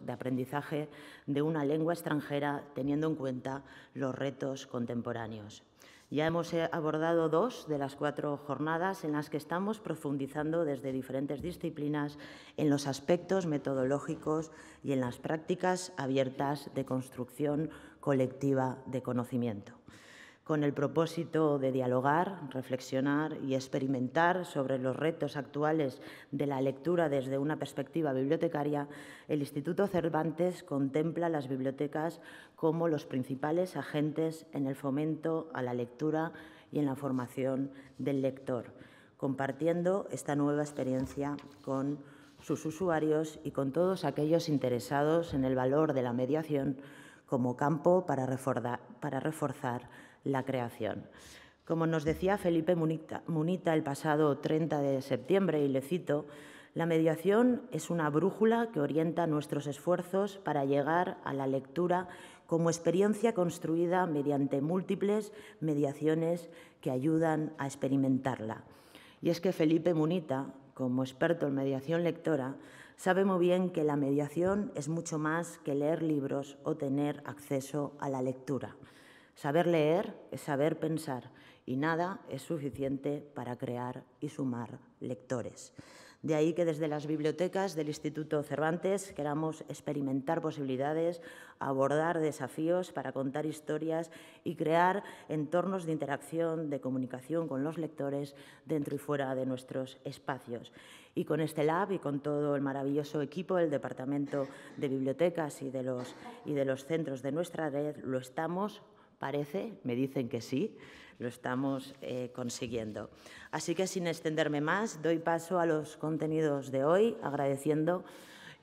de aprendizaje de una lengua extranjera teniendo en cuenta los retos contemporáneos. Ya hemos abordado 2 de las 4 jornadas en las que estamos profundizando desde diferentes disciplinas en los aspectos metodológicos y en las prácticas abiertas de construcción colectiva de conocimiento, con el propósito de dialogar, reflexionar y experimentar sobre los retos actuales de la lectura desde una perspectiva bibliotecaria. El Instituto Cervantes contempla las bibliotecas como los principales agentes en el fomento a la lectura y en la formación del lector, compartiendo esta nueva experiencia con sus usuarios y con todos aquellos interesados en el valor de la mediación como campo para reforzar la creación. Como nos decía Felipe Munita el pasado 30 de septiembre, y le cito, la mediación es una brújula que orienta nuestros esfuerzos para llegar a la lectura como experiencia construida mediante múltiples mediaciones que ayudan a experimentarla. Y es que Felipe Munita, como experto en mediación lectora, sabe muy bien que la mediación es mucho más que leer libros o tener acceso a la lectura. Saber leer es saber pensar y nada es suficiente para crear y sumar lectores. De ahí que desde las bibliotecas del Instituto Cervantes queramos experimentar posibilidades, abordar desafíos para contar historias y crear entornos de interacción, de comunicación con los lectores dentro y fuera de nuestros espacios. Y con este lab y con todo el maravilloso equipo del Departamento de Bibliotecas y de los centros de nuestra red lo estamos, parece, me dicen que sí, lo estamos consiguiendo. Así que, sin extenderme más, doy paso a los contenidos de hoy, agradeciendo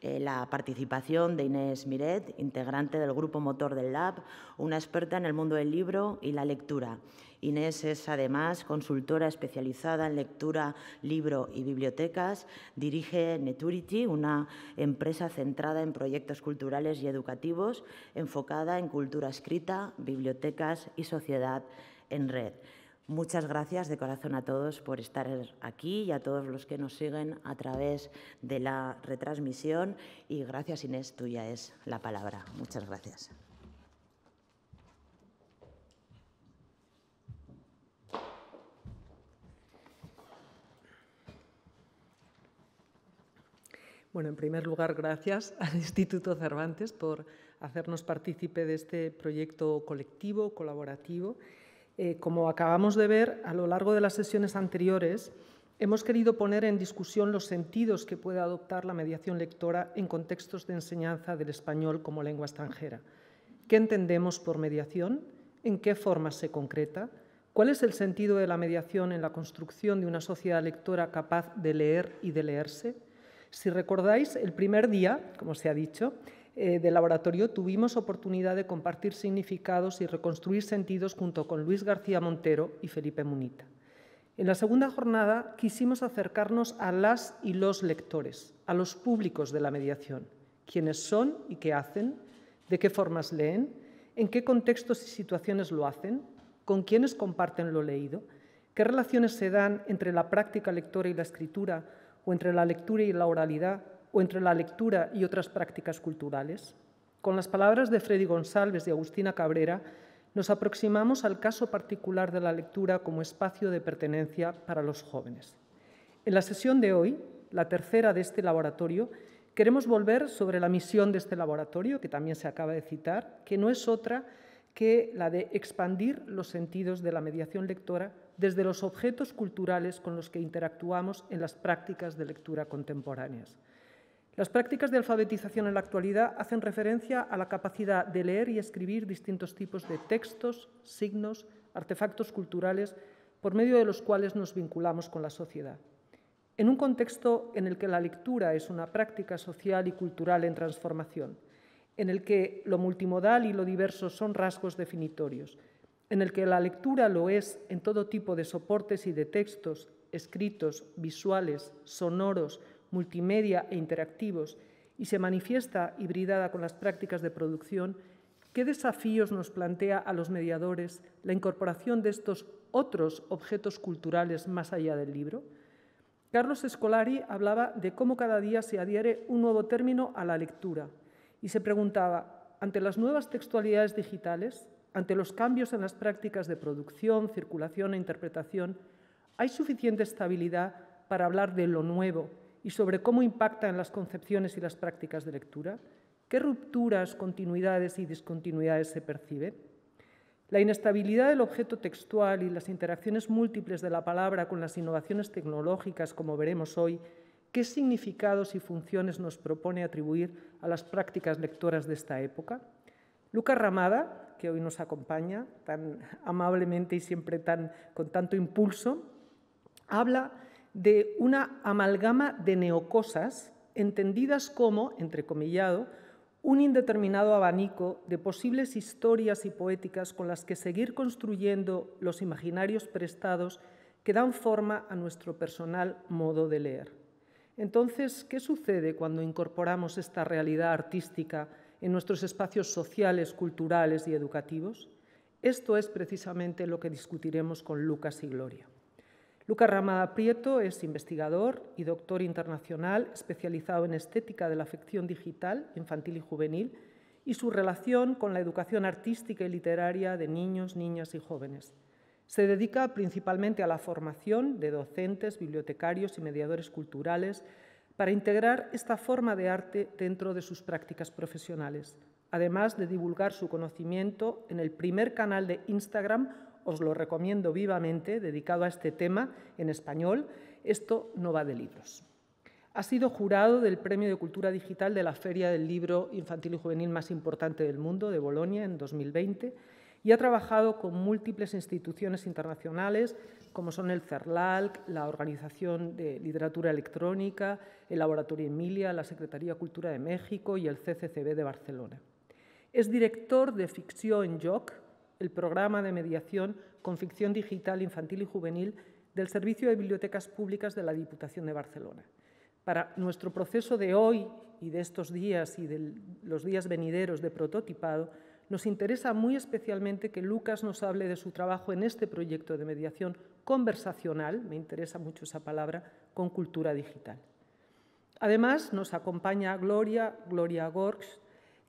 la participación de Inés Miret, integrante del grupo motor del Lab, una experta en el mundo del libro y la lectura. Inés es, además, consultora especializada en lectura, libro y bibliotecas. Dirige Neturity, una empresa centrada en proyectos culturales y educativos, enfocada en cultura escrita, bibliotecas y sociedad en red. Muchas gracias de corazón a todos por estar aquí y a todos los que nos siguen a través de la retransmisión. Y gracias, Inés, tuya es la palabra. Muchas gracias. Bueno, en primer lugar, gracias al Instituto Cervantes por hacernos partícipe de este proyecto colectivo, colaborativo. Como acabamos de ver, a lo largo de las sesiones anteriores, hemos querido poner en discusión los sentidos que puede adoptar la mediación lectora en contextos de enseñanza del español como lengua extranjera. ¿Qué entendemos por mediación? ¿En qué forma se concreta? ¿Cuál es el sentido de la mediación en la construcción de una sociedad lectora capaz de leer y de leerse? Si recordáis, el primer día, como se ha dicho, del laboratorio tuvimos oportunidad de compartir significados y reconstruir sentidos junto con Luis García Montero y Felipe Munita. En la segunda jornada quisimos acercarnos a las y los lectores, a los públicos de la mediación, quiénes son y qué hacen, de qué formas leen, en qué contextos y situaciones lo hacen, con quiénes comparten lo leído, qué relaciones se dan entre la práctica lectora y la escritura, o entre la lectura y la oralidad, o entre la lectura y otras prácticas culturales. Con las palabras de Freddy González y Agustina Cabrera, nos aproximamos al caso particular de la lectura como espacio de pertenencia para los jóvenes. En la sesión de hoy, la tercera de este laboratorio, queremos volver sobre la misión de este laboratorio, que también se acaba de citar, que no es otra que la de expandir los sentidos de la mediación lectora desde los objetos culturales con los que interactuamos en las prácticas de lectura contemporáneas. Las prácticas de alfabetización en la actualidad hacen referencia a la capacidad de leer y escribir distintos tipos de textos, signos, artefactos culturales, por medio de los cuales nos vinculamos con la sociedad. En un contexto en el que la lectura es una práctica social y cultural en transformación, en el que lo multimodal y lo diverso son rasgos definitorios, en el que la lectura lo es en todo tipo de soportes y de textos, escritos, visuales, sonoros, multimedia e interactivos, y se manifiesta hibridada con las prácticas de producción, ¿qué desafíos nos plantea a los mediadores la incorporación de estos otros objetos culturales más allá del libro? Carlos Scolari hablaba de cómo cada día se adhiere un nuevo término a la lectura y se preguntaba, ante las nuevas textualidades digitales, ante los cambios en las prácticas de producción, circulación e interpretación, ¿hay suficiente estabilidad para hablar de lo nuevo y sobre cómo impacta en las concepciones y las prácticas de lectura? ¿Qué rupturas, continuidades y discontinuidades se perciben? La inestabilidad del objeto textual y las interacciones múltiples de la palabra con las innovaciones tecnológicas, como veremos hoy, ¿qué significados y funciones nos propone atribuir a las prácticas lectoras de esta época? Lucas Ramada, que hoy nos acompaña tan amablemente y siempre con tanto impulso, habla de una amalgama de neocosas entendidas como, entrecomillado, un indeterminado abanico de posibles historias y poéticas con las que seguir construyendo los imaginarios prestados que dan forma a nuestro personal modo de leer. Entonces, ¿qué sucede cuando incorporamos esta realidad artística en nuestros espacios sociales, culturales y educativos? Esto es precisamente lo que discutiremos con Lucas y Gloria. Lucas Ramada Prieto es investigador y doctor internacional especializado en estética de la afección digital, infantil y juvenil, y su relación con la educación artística y literaria de niños, niñas y jóvenes. Se dedica principalmente a la formación de docentes, bibliotecarios y mediadores culturales para integrar esta forma de arte dentro de sus prácticas profesionales, además de divulgar su conocimiento en el primer canal de Instagram, os lo recomiendo vivamente, dedicado a este tema en español, Esto no va de libros. Ha sido jurado del Premio de Cultura Digital de la Feria del Libro Infantil y Juvenil más importante del mundo, de Bolonia, en 2020, y ha trabajado con múltiples instituciones internacionales, como son el CERLALC, la Organización de Literatura Electrónica, el Laboratorio Emilia, la Secretaría de Cultura de México y el CCCB de Barcelona. Es director de Ficció en Joc, el programa de mediación con ficción digital infantil y juvenil del Servicio de Bibliotecas Públicas de la Diputación de Barcelona. Para nuestro proceso de hoy y de estos días y de los días venideros de prototipado, nos interesa muy especialmente que Lucas nos hable de su trabajo en este proyecto de mediación conversacional, me interesa mucho esa palabra, con cultura digital. Además, nos acompaña Gloria Gorx,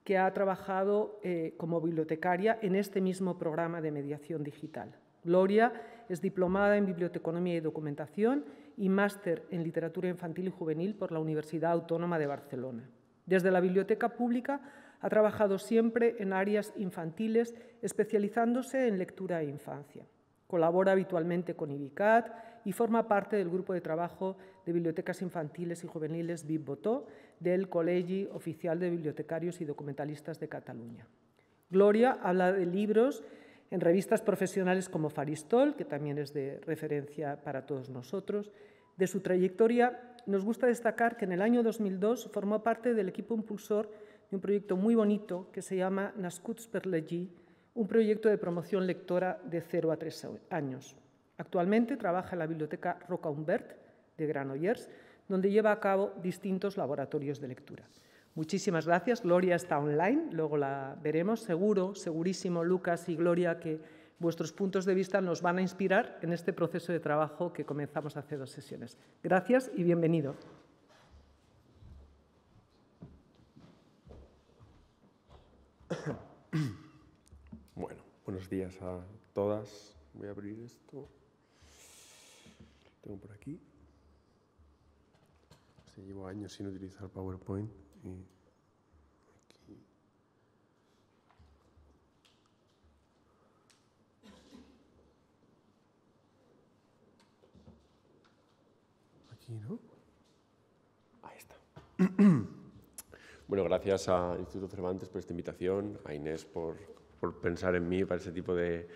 que ha trabajado como bibliotecaria en este mismo programa de mediación digital. Gloria es diplomada en Biblioteconomía y Documentación y máster en Literatura Infantil y Juvenil por la Universidad Autónoma de Barcelona. Desde la Biblioteca Pública ha trabajado siempre en áreas infantiles, especializándose en lectura e infancia. Colabora habitualmente con IBICAT y forma parte del grupo de trabajo de bibliotecas infantiles y juveniles BIB-Botó del Col·legi Oficial de Bibliotecarios y Documentalistas de Cataluña. Gloria habla de libros en revistas profesionales como Faristol, que también es de referencia para todos nosotros. De su trayectoria, nos gusta destacar que en el año 2002 formó parte del equipo impulsor de un proyecto muy bonito que se llama Nascuts per llegir, un proyecto de promoción lectora de 0 a 3 años. Actualmente trabaja en la Biblioteca Roca Humbert de Granollers, donde lleva a cabo distintos laboratorios de lectura. Muchísimas gracias. Gloria está online, luego la veremos. Segurísimo, Lucas y Gloria, que vuestros puntos de vista nos van a inspirar en este proceso de trabajo que comenzamos hace 2 sesiones. Gracias y bienvenido. Bueno, buenos días a todas. Voy a abrir esto. Tengo por aquí. Sí, llevo años sin utilizar PowerPoint. Y aquí. Aquí, ¿no? Ahí está. Bueno, gracias a Instituto Cervantes por esta invitación, a Inés por pensar en mí para ese tipo de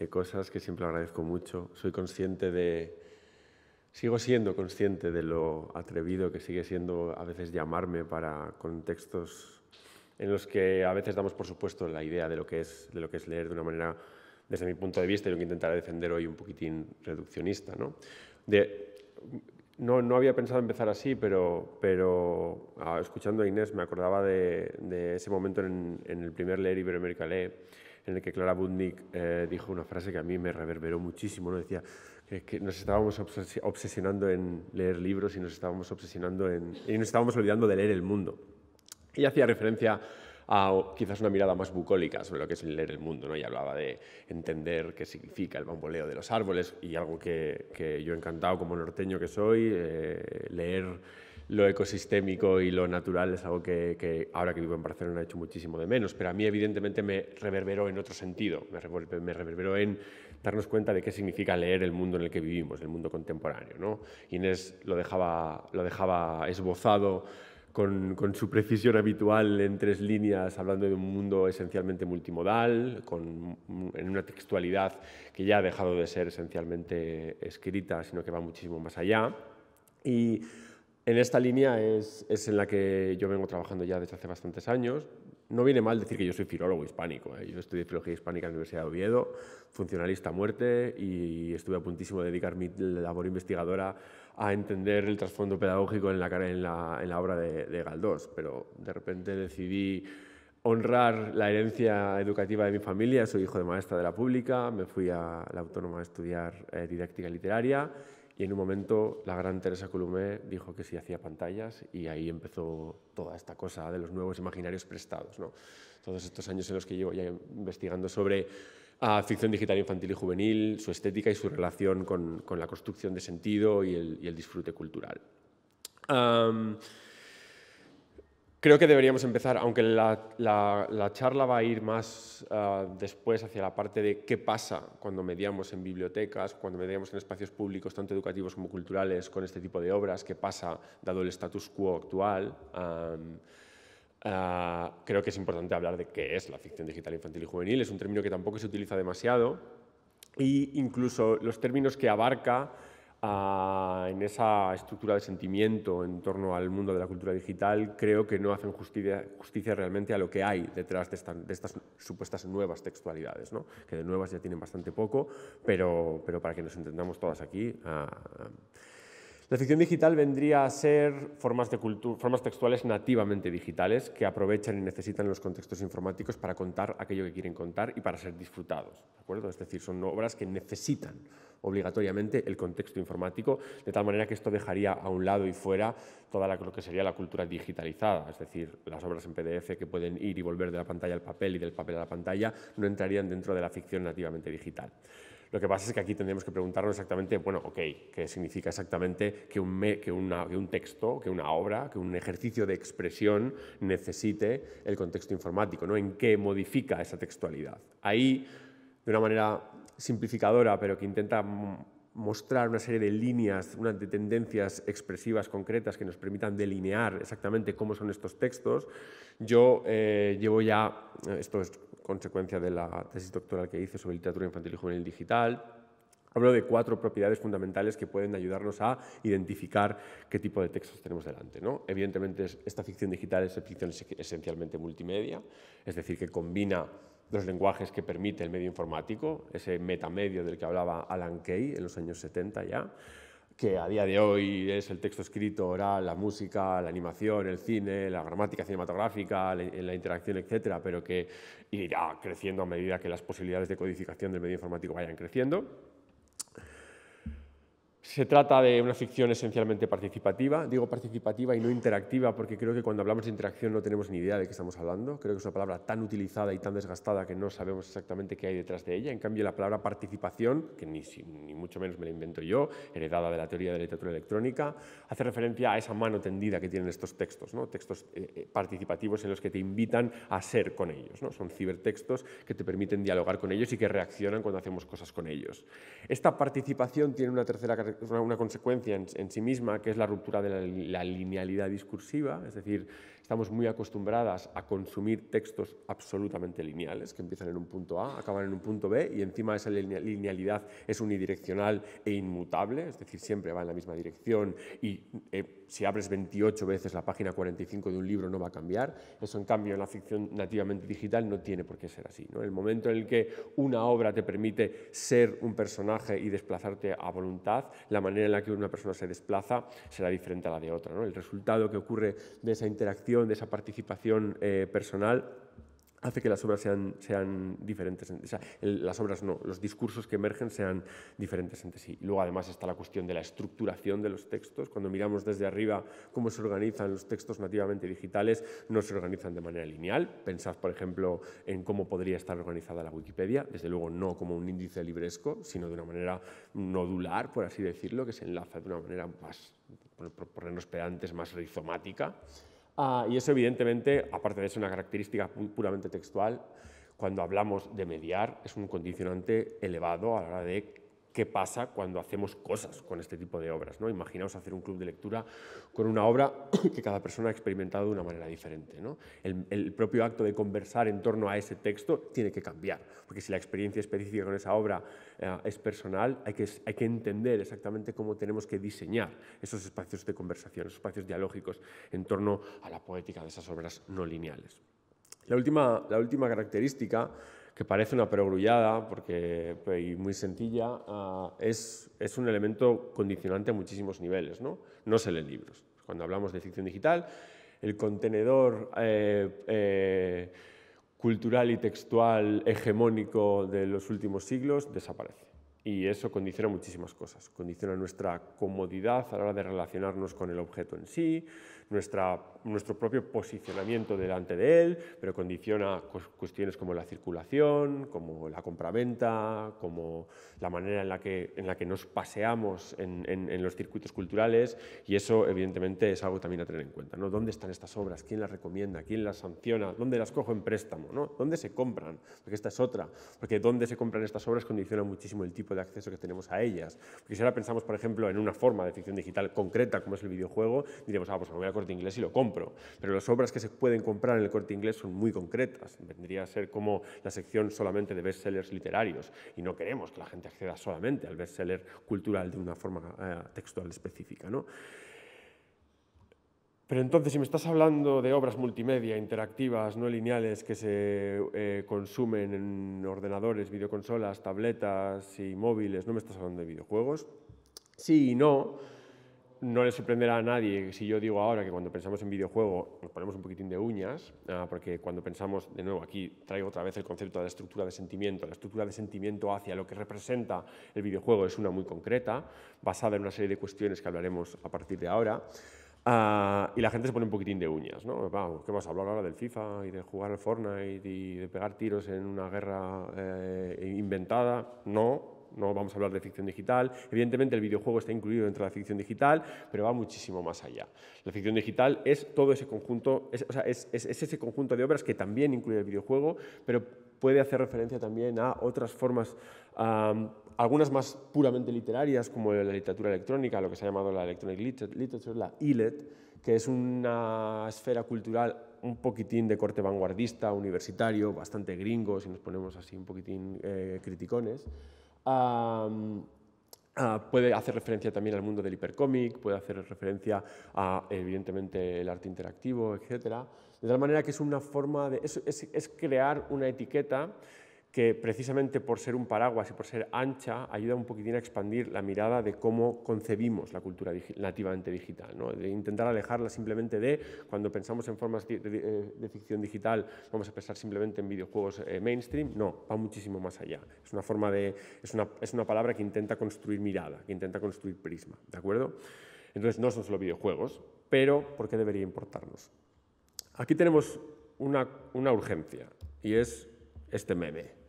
cosas que siempre agradezco mucho. Sigo siendo consciente de lo atrevido que sigue siendo a veces llamarme para contextos en los que a veces damos por supuesto la idea de lo que es leer de una manera, desde mi punto de vista, y lo que intentaré defender hoy un poquitín reduccionista, ¿no? No había pensado empezar así, pero escuchando a Inés me acordaba de ese momento en el primer Leer Iberoamérica Lee, en el que Clara Budnik dijo una frase que a mí me reverberó muchísimo, ¿no? Decía que nos estábamos obsesionando en leer libros y nos estábamos olvidando de leer el mundo. Y hacía referencia a quizás una mirada más bucólica sobre lo que es leer el mundo, ¿no? Y hablaba de entender qué significa el bamboleo de los árboles, y algo que yo encantado como norteño que soy, leer lo ecosistémico y lo natural es algo que ahora que vivo en Barcelona he hecho muchísimo de menos, pero a mí evidentemente me reverberó en otro sentido, me reverberó en darnos cuenta de qué significa leer el mundo en el que vivimos, el mundo contemporáneo, ¿no? Inés lo dejaba esbozado con su precisión habitual en 3 líneas, hablando de un mundo esencialmente multimodal, en una textualidad que ya ha dejado de ser esencialmente escrita, sino que va muchísimo más allá. Y en esta línea es en la que yo vengo trabajando ya desde hace bastantes años. No viene mal decir que yo soy filólogo hispánico. Yo estudié Filología Hispánica en la Universidad de Oviedo, funcionalista a muerte, y estuve a puntísimo de dedicar mi labor investigadora a entender el trasfondo pedagógico en la obra de Galdós. Pero de repente decidí honrar la herencia educativa de mi familia. Soy hijo de maestra de la pública, me fui a la Autónoma a estudiar didáctica literaria, y en un momento la gran Teresa Colomé dijo que sí hacía pantallas, y ahí empezó toda esta cosa de los nuevos imaginarios prestados, ¿no? Todos estos años en los que llevo ya investigando sobre ficción digital infantil y juvenil, su estética y su relación con la construcción de sentido y el disfrute cultural. Creo que deberíamos empezar, aunque la charla va a ir más después hacia la parte de qué pasa cuando mediamos en bibliotecas, cuando mediamos en espacios públicos, tanto educativos como culturales, con este tipo de obras, qué pasa dado el status quo actual. Creo que es importante hablar de qué es la ficción digital infantil y juvenil. Es un término que tampoco se utiliza demasiado, e incluso los términos que abarca en esa estructura de sentimiento en torno al mundo de la cultura digital, creo que no hacen justicia realmente a lo que hay detrás de estas supuestas nuevas textualidades, ¿no? Que de nuevas ya tienen bastante poco, pero para que nos entendamos todas aquí, la ficción digital vendría a ser formas textuales nativamente digitales que aprovechan y necesitan los contextos informáticos para contar aquello que quieren contar y para ser disfrutados, ¿de acuerdo? Es decir, son obras que necesitan obligatoriamente el contexto informático, de tal manera que esto dejaría a un lado y fuera toda lo que sería la cultura digitalizada, es decir, las obras en PDF que pueden ir y volver de la pantalla al papel y del papel a la pantalla no entrarían dentro de la ficción nativamente digital. Lo que pasa es que aquí tendríamos que preguntarnos exactamente, bueno, ¿qué significa exactamente que un texto, que una obra, que un ejercicio de expresión necesite el contexto informático, ¿no? ¿En qué modifica esa textualidad? Ahí, de una manera simplificadora, pero que intenta mostrar una serie de líneas, de tendencias expresivas concretas que nos permitan delinear exactamente cómo son estos textos. Yo llevo ya, esto es consecuencia de la tesis doctoral que hice sobre literatura infantil y juvenil digital, hablo de 4 propiedades fundamentales que pueden ayudarnos a identificar qué tipo de textos tenemos delante, ¿no? Evidentemente, esta ficción digital es ficción esencialmente multimedia, es decir, que combina los lenguajes que permite el medio informático, ese metamedio del que hablaba Alan Kay en los años 70 ya, que a día de hoy es el texto escrito, oral, la música, la animación, el cine, la gramática cinematográfica, la interacción, etcétera, pero que irá creciendo a medida que las posibilidades de codificación del medio informático vayan creciendo. Se trata de una ficción esencialmente participativa. Digo participativa y no interactiva porque creo que cuando hablamos de interacción no tenemos ni idea de qué estamos hablando. Creo que es una palabra tan utilizada y tan desgastada que no sabemos exactamente qué hay detrás de ella. En cambio, la palabra participación, que ni mucho menos me la invento yo, heredada de la teoría de la literatura electrónica, hace referencia a esa mano tendida que tienen estos textos, ¿no? Textos participativos en los que te invitan a ser con ellos, ¿no? Son cibertextos que te permiten dialogar con ellos y que reaccionan cuando hacemos cosas con ellos. Esta participación tiene una consecuencia en sí misma, que es la ruptura de la linealidad discursiva, es decir, estamos muy acostumbradas a consumir textos absolutamente lineales, que empiezan en un punto A, acaban en un punto B, y encima esa linealidad es unidireccional e inmutable, es decir, siempre va en la misma dirección y si abres 28 veces la página 45 de un libro no va a cambiar. Eso, en cambio, en la ficción nativamente digital no tiene por qué ser así, ¿no? El momento en el que una obra te permite ser un personaje y desplazarte a voluntad, la manera en la que una persona se desplaza será diferente a la de otra, ¿no? El resultado que ocurre de esa interacción, de esa participación personal, hace que las obras sean diferentes, o sea, las obras no, los discursos que emergen sean diferentes entre sí. Y luego además está la cuestión de la estructuración de los textos. Cuando miramos desde arriba cómo se organizan los textos nativamente digitales, no se organizan de manera lineal. Pensad, por ejemplo, en cómo podría estar organizada la Wikipedia, desde luego no como un índice libresco, sino de una manera nodular, por así decirlo, que se enlaza de una manera más, por ponernos pedantes, más rizomática. Y eso, evidentemente, aparte de ser una característica puramente textual, cuando hablamos de mediar, es un condicionante elevado a la hora de qué pasa cuando hacemos cosas con este tipo de obras, ¿no? Imaginaos hacer un club de lectura con una obra que cada persona ha experimentado de una manera diferente, ¿no? El propio acto de conversar en torno a ese texto tiene que cambiar, porque si la experiencia específica con esa obra es personal, hay que entender exactamente cómo tenemos que diseñar esos espacios de conversación, esos espacios dialógicos en torno a la poética de esas obras no lineales. La última característica, que parece una perogrullada y muy sencilla, es un elemento condicionante a muchísimos niveles, ¿no? No se leen libros. Cuando hablamos de ficción digital, el contenedor cultural y textual hegemónico de los últimos siglos desaparece. Y eso condiciona muchísimas cosas. Condiciona nuestra comodidad a la hora de relacionarnos con el objeto en sí, nuestro propio posicionamiento delante de él, pero condiciona cuestiones como la circulación, como la compraventa, como la manera en la que nos paseamos en los circuitos culturales, y eso evidentemente es algo también a tener en cuenta, ¿no? ¿Dónde están estas obras? ¿Quién las recomienda? ¿Quién las sanciona? ¿Dónde las cojo en préstamo? ¿No? ¿Dónde se compran? Porque esta es otra, porque dónde se compran estas obras condiciona muchísimo el tipo de acceso que tenemos a ellas. Porque si ahora pensamos, por ejemplo, en una forma de ficción digital concreta como es el videojuego, diremos, pues me voy al Corte Inglés y lo compro. Pero las obras que se pueden comprar en el Corte Inglés son muy concretas. Vendría a ser como la sección solamente de bestsellers literarios. Y no queremos que la gente acceda solamente al bestseller cultural de una forma textual específica, ¿no? Pero entonces, si me estás hablando de obras multimedia, interactivas, no lineales, que se consumen en ordenadores, videoconsolas, tabletas y móviles, no me estás hablando de videojuegos. Sí y no. No le sorprenderá a nadie si yo digo ahora que cuando pensamos en videojuego nos ponemos un poquitín de uñas, porque cuando pensamos, de nuevo, aquí traigo otra vez el concepto de la estructura de sentimiento. La estructura de sentimiento hacia lo que representa el videojuego es una muy concreta, basada en una serie de cuestiones que hablaremos a partir de ahora. Y la gente se pone un poquitín de uñas, ¿no? ¿Qué vas a hablar ahora del FIFA y de jugar al Fortnite y de pegar tiros en una guerra inventada? No vamos a hablar de ficción digital. Evidentemente el videojuego está incluido dentro de la ficción digital, pero va muchísimo más allá. La ficción digital es todo ese conjunto, es ese conjunto de obras que también incluye el videojuego, pero puede hacer referencia también a otras formas, algunas más puramente literarias, como la literatura electrónica, lo que se ha llamado la electronic literature, la ILET, que es una esfera cultural un poquitín de corte vanguardista, universitario, bastante gringo, si nos ponemos así un poquitín criticones. Puede hacer referencia también al mundo del hipercómic, puede hacer referencia a, evidentemente, el arte interactivo, etc. De tal manera que es una forma de... Es crear una etiqueta que, precisamente por ser un paraguas y por ser ancha, ayuda un poquitín a expandir la mirada de cómo concebimos la cultura nativamente digital, ¿no? De intentar alejarla simplemente de, cuando pensamos en formas de ficción digital, vamos a pensar simplemente en videojuegos mainstream. No, va muchísimo más allá. Es una forma es una palabra que intenta construir mirada, que intenta construir prisma, ¿de acuerdo? Entonces, no son solo videojuegos, pero ¿por qué debería importarnos? Aquí tenemos una urgencia, y es este meme.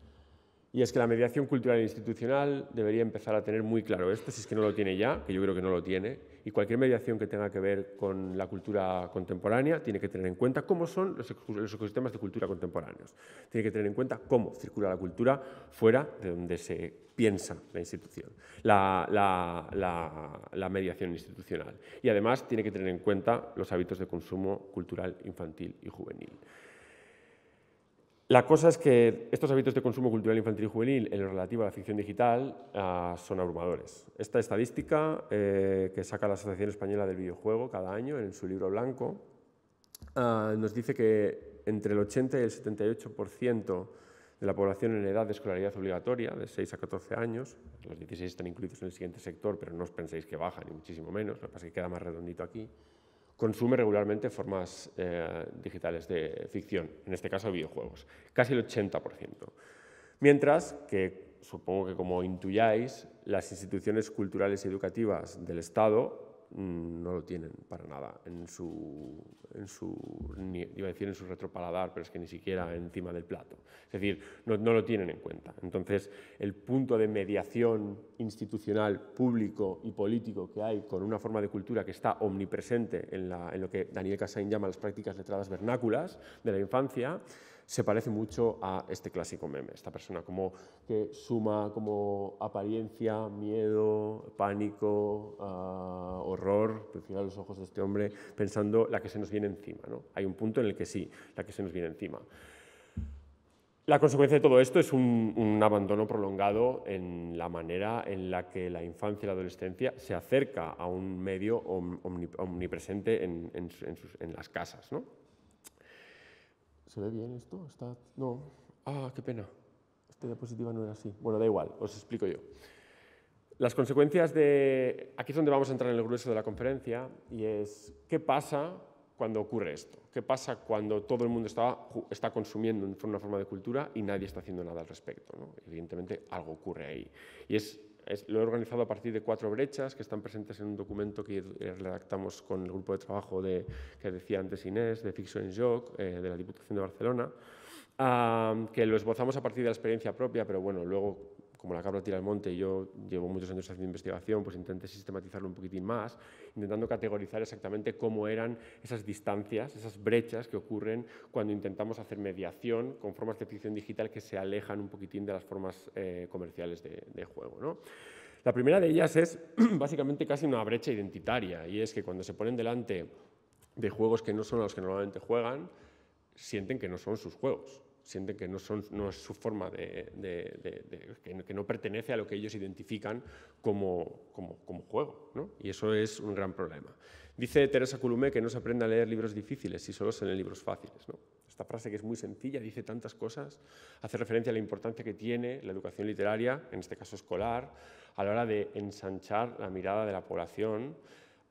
Y es que la mediación cultural e institucional debería empezar a tener muy claro esto, si es que no lo tiene ya, que yo creo que no lo tiene, y cualquier mediación que tenga que ver con la cultura contemporánea tiene que tener en cuenta cómo son los ecosistemas de cultura contemporáneos. Tiene que tener en cuenta cómo circula la cultura fuera de donde se piensa la institución, la mediación institucional. Y además tiene que tener en cuenta los hábitos de consumo cultural infantil y juvenil. La cosa es que estos hábitos de consumo cultural infantil y juvenil en lo relativo a la ficción digital son abrumadores. Esta estadística que saca la Asociación Española del Videojuego cada año en su libro blanco nos dice que entre el 80 y el 78% de la población en edad de escolaridad obligatoria, de 6 a 14 años, los 16 están incluidos en el siguiente sector, pero no os penséis que baja, ni muchísimo menos, lo que pasa es que queda más redondito aquí, consume regularmente formas digitales de ficción, en este caso videojuegos, casi el 80%. Mientras que, supongo que como intuyáis, las instituciones culturales y educativas del Estado no lo tienen para nada en su retropaladar, pero es que ni siquiera encima del plato. Es decir, no lo tienen en cuenta. Entonces, el punto de mediación institucional, público y político que hay con una forma de cultura que está omnipresente en lo que Daniel Cassain llama las prácticas letradas vernáculas de la infancia, se parece mucho a este clásico meme, esta persona como que suma como apariencia, miedo, pánico, horror, fijaos los ojos de este hombre pensando la que se nos viene encima, ¿no? Hay un punto en el que sí, la que se nos viene encima. La consecuencia de todo esto es un abandono prolongado en la manera en la que la infancia y la adolescencia se acerca a un medio omnipresente en las casas, ¿no? ¿Se ve bien esto? No. Ah, qué pena. Esta diapositiva no era así. Bueno, da igual, os explico yo. Las consecuencias de... Aquí es donde vamos a entrar en el grueso de la conferencia, y es ¿qué pasa cuando ocurre esto? ¿Qué pasa cuando todo el mundo está consumiendo una forma de cultura y nadie está haciendo nada al respecto, ¿no? Evidentemente algo ocurre ahí. Y lo he organizado a partir de 4 brechas que están presentes en un documento que redactamos con el grupo de trabajo que decía antes Inés, de Fiction en Joc, de la Diputación de Barcelona, que lo esbozamos a partir de la experiencia propia, pero bueno, luego, como la cabra tira al monte y yo llevo muchos años haciendo investigación, pues intenté sistematizarlo un poquitín más, intentando categorizar exactamente cómo eran esas distancias, esas brechas que ocurren cuando intentamos hacer mediación con formas de ficción digital que se alejan un poquitín de las formas comerciales de juego, ¿no? La primera de ellas es básicamente casi una brecha identitaria, y es que cuando se ponen delante de juegos que no son a los que normalmente juegan, sienten que no son sus juegos. Sienten que no es su forma que no pertenece a lo que ellos identifican como juego, ¿no? Y eso es un gran problema. Dice Teresa Colomé que no se aprende a leer libros difíciles si solo se leen libros fáciles, ¿no? Esta frase, que es muy sencilla, dice tantas cosas, hace referencia a la importancia que tiene la educación literaria, en este caso escolar, a la hora de ensanchar la mirada de la población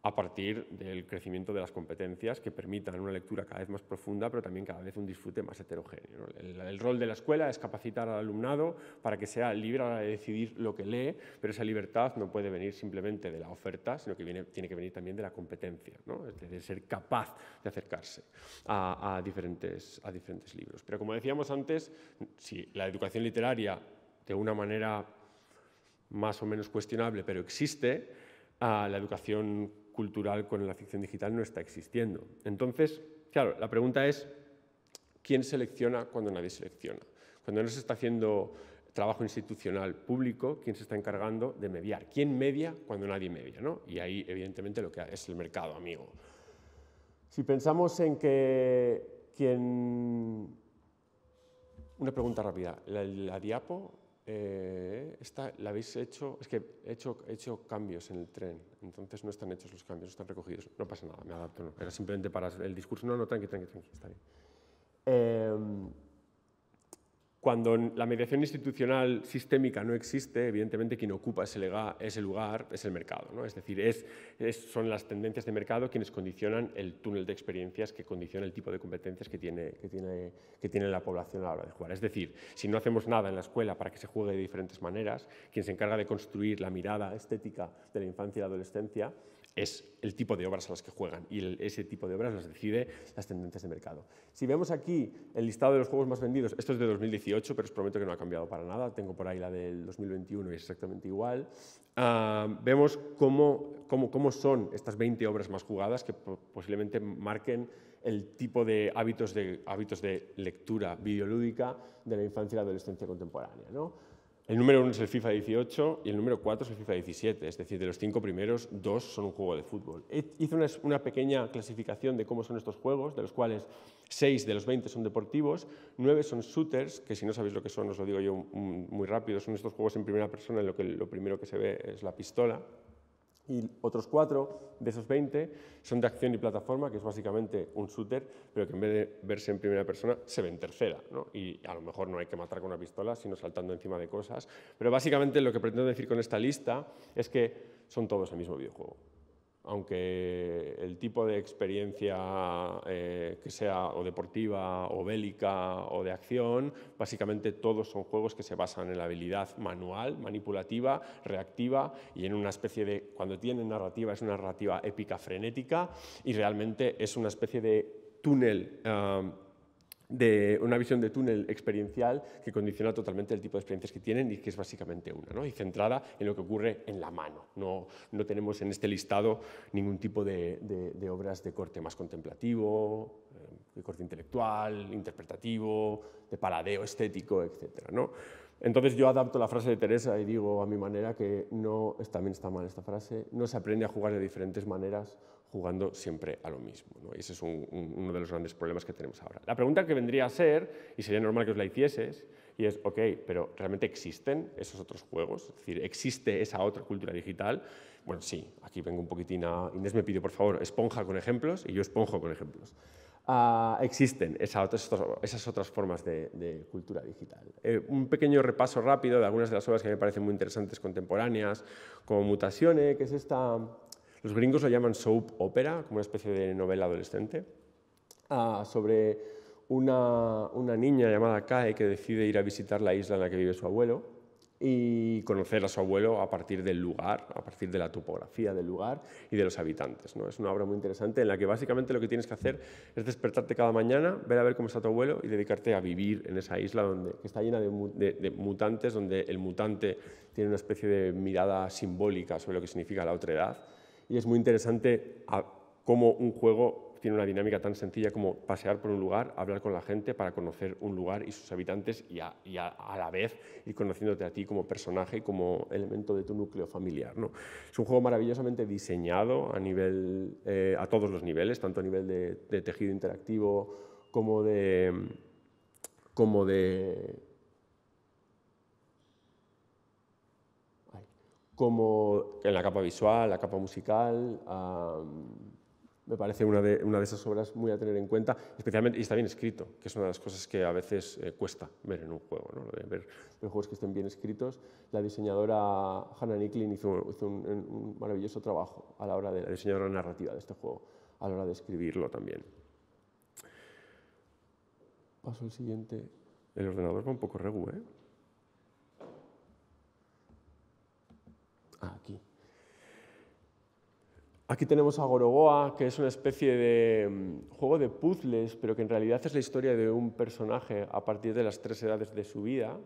a partir del crecimiento de las competencias que permitan una lectura cada vez más profunda, pero también cada vez un disfrute más heterogéneo, ¿no? El rol de la escuela es capacitar al alumnado para que sea libre a la hora de decidir lo que lee, pero esa libertad no puede venir simplemente de la oferta, sino que tiene que venir también de la competencia, ¿no? De ser capaz de acercarse a diferentes libros. Pero como decíamos antes, si la educación literaria, de una manera más o menos cuestionable, pero existe, la educación cultural con la ficción digital no está existiendo. Entonces, claro, la pregunta es, ¿quién selecciona cuando nadie selecciona? Cuando no se está haciendo trabajo institucional público, ¿quién se está encargando de mediar? ¿Quién media cuando nadie media, ¿no? Y ahí, evidentemente, lo que es el mercado, amigo. Si pensamos en que Una pregunta rápida. ¿La diapo? ¿La habéis hecho? Es que he hecho cambios en el tren, entonces no están hechos los cambios, no están recogidos. No pasa nada, me adapto, no. Era simplemente para el discurso. No, tranqui, está bien. Cuando la mediación institucional sistémica no existe, evidentemente quien ocupa ese lugar es el mercado, ¿no? Es decir, son las tendencias de mercado quienes condicionan el túnel de experiencias que condiciona el tipo de competencias que tiene la población a la hora de jugar. Es decir, si no hacemos nada en la escuela para que se juegue de diferentes maneras, quien se encarga de construir la mirada estética de la infancia y la adolescencia es el tipo de obras a las que juegan, y ese tipo de obras las decide las tendencias de mercado. Si vemos aquí el listado de los juegos más vendidos, esto es de 2018, pero os prometo que no ha cambiado para nada, tengo por ahí la del 2021 y es exactamente igual, vemos cómo son estas 20 obras más jugadas que posiblemente marquen el tipo de hábitos de lectura videolúdica de la infancia y la adolescencia contemporánea, ¿no? El número 1 es el FIFA 18 y el número 4 es el FIFA 17, es decir, de los 5 primeros, 2 son un juego de fútbol. Hice una pequeña clasificación de cómo son estos juegos, de los cuales 6 de los 20 son deportivos, 9 son shooters, que si no sabéis lo que son, os lo digo yo muy rápido, son estos juegos en primera persona en lo que lo primero que se ve es la pistola. Y otros 4 de esos 20 son de acción y plataforma, que es básicamente un shooter, pero que en vez de verse en primera persona, se ve en tercera, ¿no? Y a lo mejor no hay que matar con una pistola, sino saltando encima de cosas. Pero básicamente lo que pretendo decir con esta lista es que son todos el mismo videojuego. aunque el tipo de experiencia que sea o deportiva o bélica o de acción, básicamente todos son juegos que se basan en la habilidad manual, manipulativa, reactiva y en una especie de, cuando tienen narrativa, es una narrativa épica frenética y realmente es una especie de túnel, de una visión de túnel experiencial que condiciona totalmente el tipo de experiencias que tienen y que es básicamente una, ¿no? Y centrada en lo que ocurre en la mano. No tenemos en este listado ningún tipo de obras de corte más contemplativo, de corte intelectual, interpretativo, de paladeo estético, etc., ¿no? Entonces yo adapto la frase de Teresa y digo a mi manera que también está mal esta frase, no se aprende a jugar de diferentes maneras jugando siempre a lo mismo, ¿no? Y ese es uno de los grandes problemas que tenemos ahora. La pregunta que vendría a ser, y sería normal que os la hicieses, y es, ok, pero ¿realmente existen esos otros juegos? Es decir, ¿existe esa otra cultura digital? Bueno, sí, aquí vengo un poquitín a... Inés me pide, por favor, esponja con ejemplos, y yo esponjo con ejemplos. Existen esas otras formas de cultura digital. Un pequeño repaso rápido de algunas de las obras que me parecen muy interesantes contemporáneas, como Mutatione, que es esta... Los gringos lo llaman soap opera, como una especie de novela adolescente, sobre una niña llamada Kae que decide ir a visitar la isla en la que vive su abuelo y conocer a su abuelo a partir del lugar, a partir de la topografía del lugar y de los habitantes, ¿no? Es una obra muy interesante en la que básicamente lo que tienes que hacer es despertarte cada mañana, ver a ver cómo está tu abuelo y dedicarte a vivir en esa isla que está llena de mutantes, donde el mutante tiene una especie de mirada simbólica sobre lo que significa la otredad. Y es muy interesante cómo un juego tiene una dinámica tan sencilla como pasear por un lugar, hablar con la gente para conocer un lugar y sus habitantes y a la vez ir conociéndote a ti como personaje y como elemento de tu núcleo familiar, ¿no? Es un juego maravillosamente diseñado a todos los niveles, tanto a nivel de tejido interactivo como en la capa visual, la capa musical. Me parece una de esas obras muy a tener en cuenta, especialmente, y está bien escrito, que es una de las cosas que a veces cuesta ver en un juego, ¿no? Ver juegos que estén bien escritos. La diseñadora Hannah Nicklin hizo un maravilloso trabajo a la hora de la diseñadora narrativa de este juego, a la hora de escribirlo también. Paso al siguiente. El ordenador va un poco regu, ¿eh? Aquí tenemos a Gorogoa, que es una especie de juego de puzzles, pero que en realidad es la historia de un personaje a partir de las 3 edades de su vida.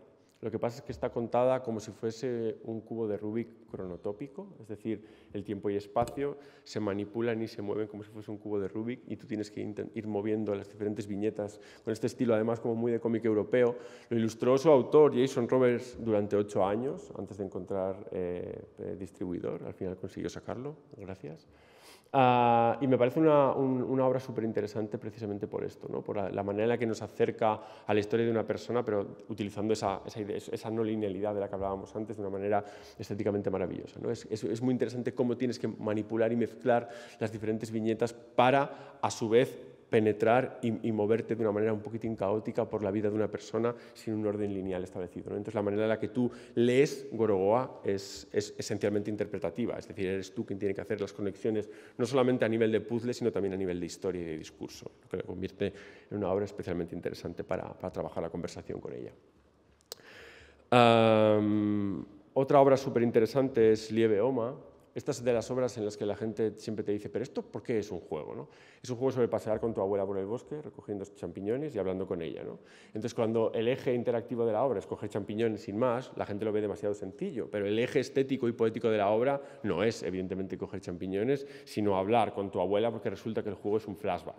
Lo que pasa es que está contada como si fuese un cubo de Rubik cronotópico, es decir, el tiempo y espacio se manipulan y se mueven como si fuese un cubo de Rubik y tú tienes que ir moviendo las diferentes viñetas con este estilo, además como muy de cómic europeo. Lo ilustró su autor, Jason Roberts, durante 8 años, antes de encontrar distribuidor. Al final consiguió sacarlo, gracias. Y me parece una obra súper interesante precisamente por esto, ¿no? Por la manera en la que nos acerca a la historia de una persona, pero utilizando esa no linealidad de la que hablábamos antes de una manera estéticamente maravillosa, ¿no? Es muy interesante cómo tienes que manipular y mezclar las diferentes viñetas para, a su vez, penetrar y moverte de una manera un poquitín caótica por la vida de una persona sin un orden lineal establecido, ¿no? Entonces la manera en la que tú lees Gorogoa es esencialmente interpretativa, es decir, eres tú quien tiene que hacer las conexiones no solamente a nivel de puzzle, sino también a nivel de historia y de discurso, lo que le convierte en una obra especialmente interesante para trabajar la conversación con ella. Otra obra súper interesante es Lieve Oma. Esta es de las obras en las que la gente siempre te dice, pero ¿esto por qué es un juego, no? Es un juego sobre pasear con tu abuela por el bosque, recogiendo champiñones y hablando con ella, ¿no? Entonces, cuando el eje interactivo de la obra es coger champiñones sin más, la gente lo ve demasiado sencillo, pero el eje estético y poético de la obra no es, evidentemente, coger champiñones, sino hablar con tu abuela, porque resulta que el juego es un flashback.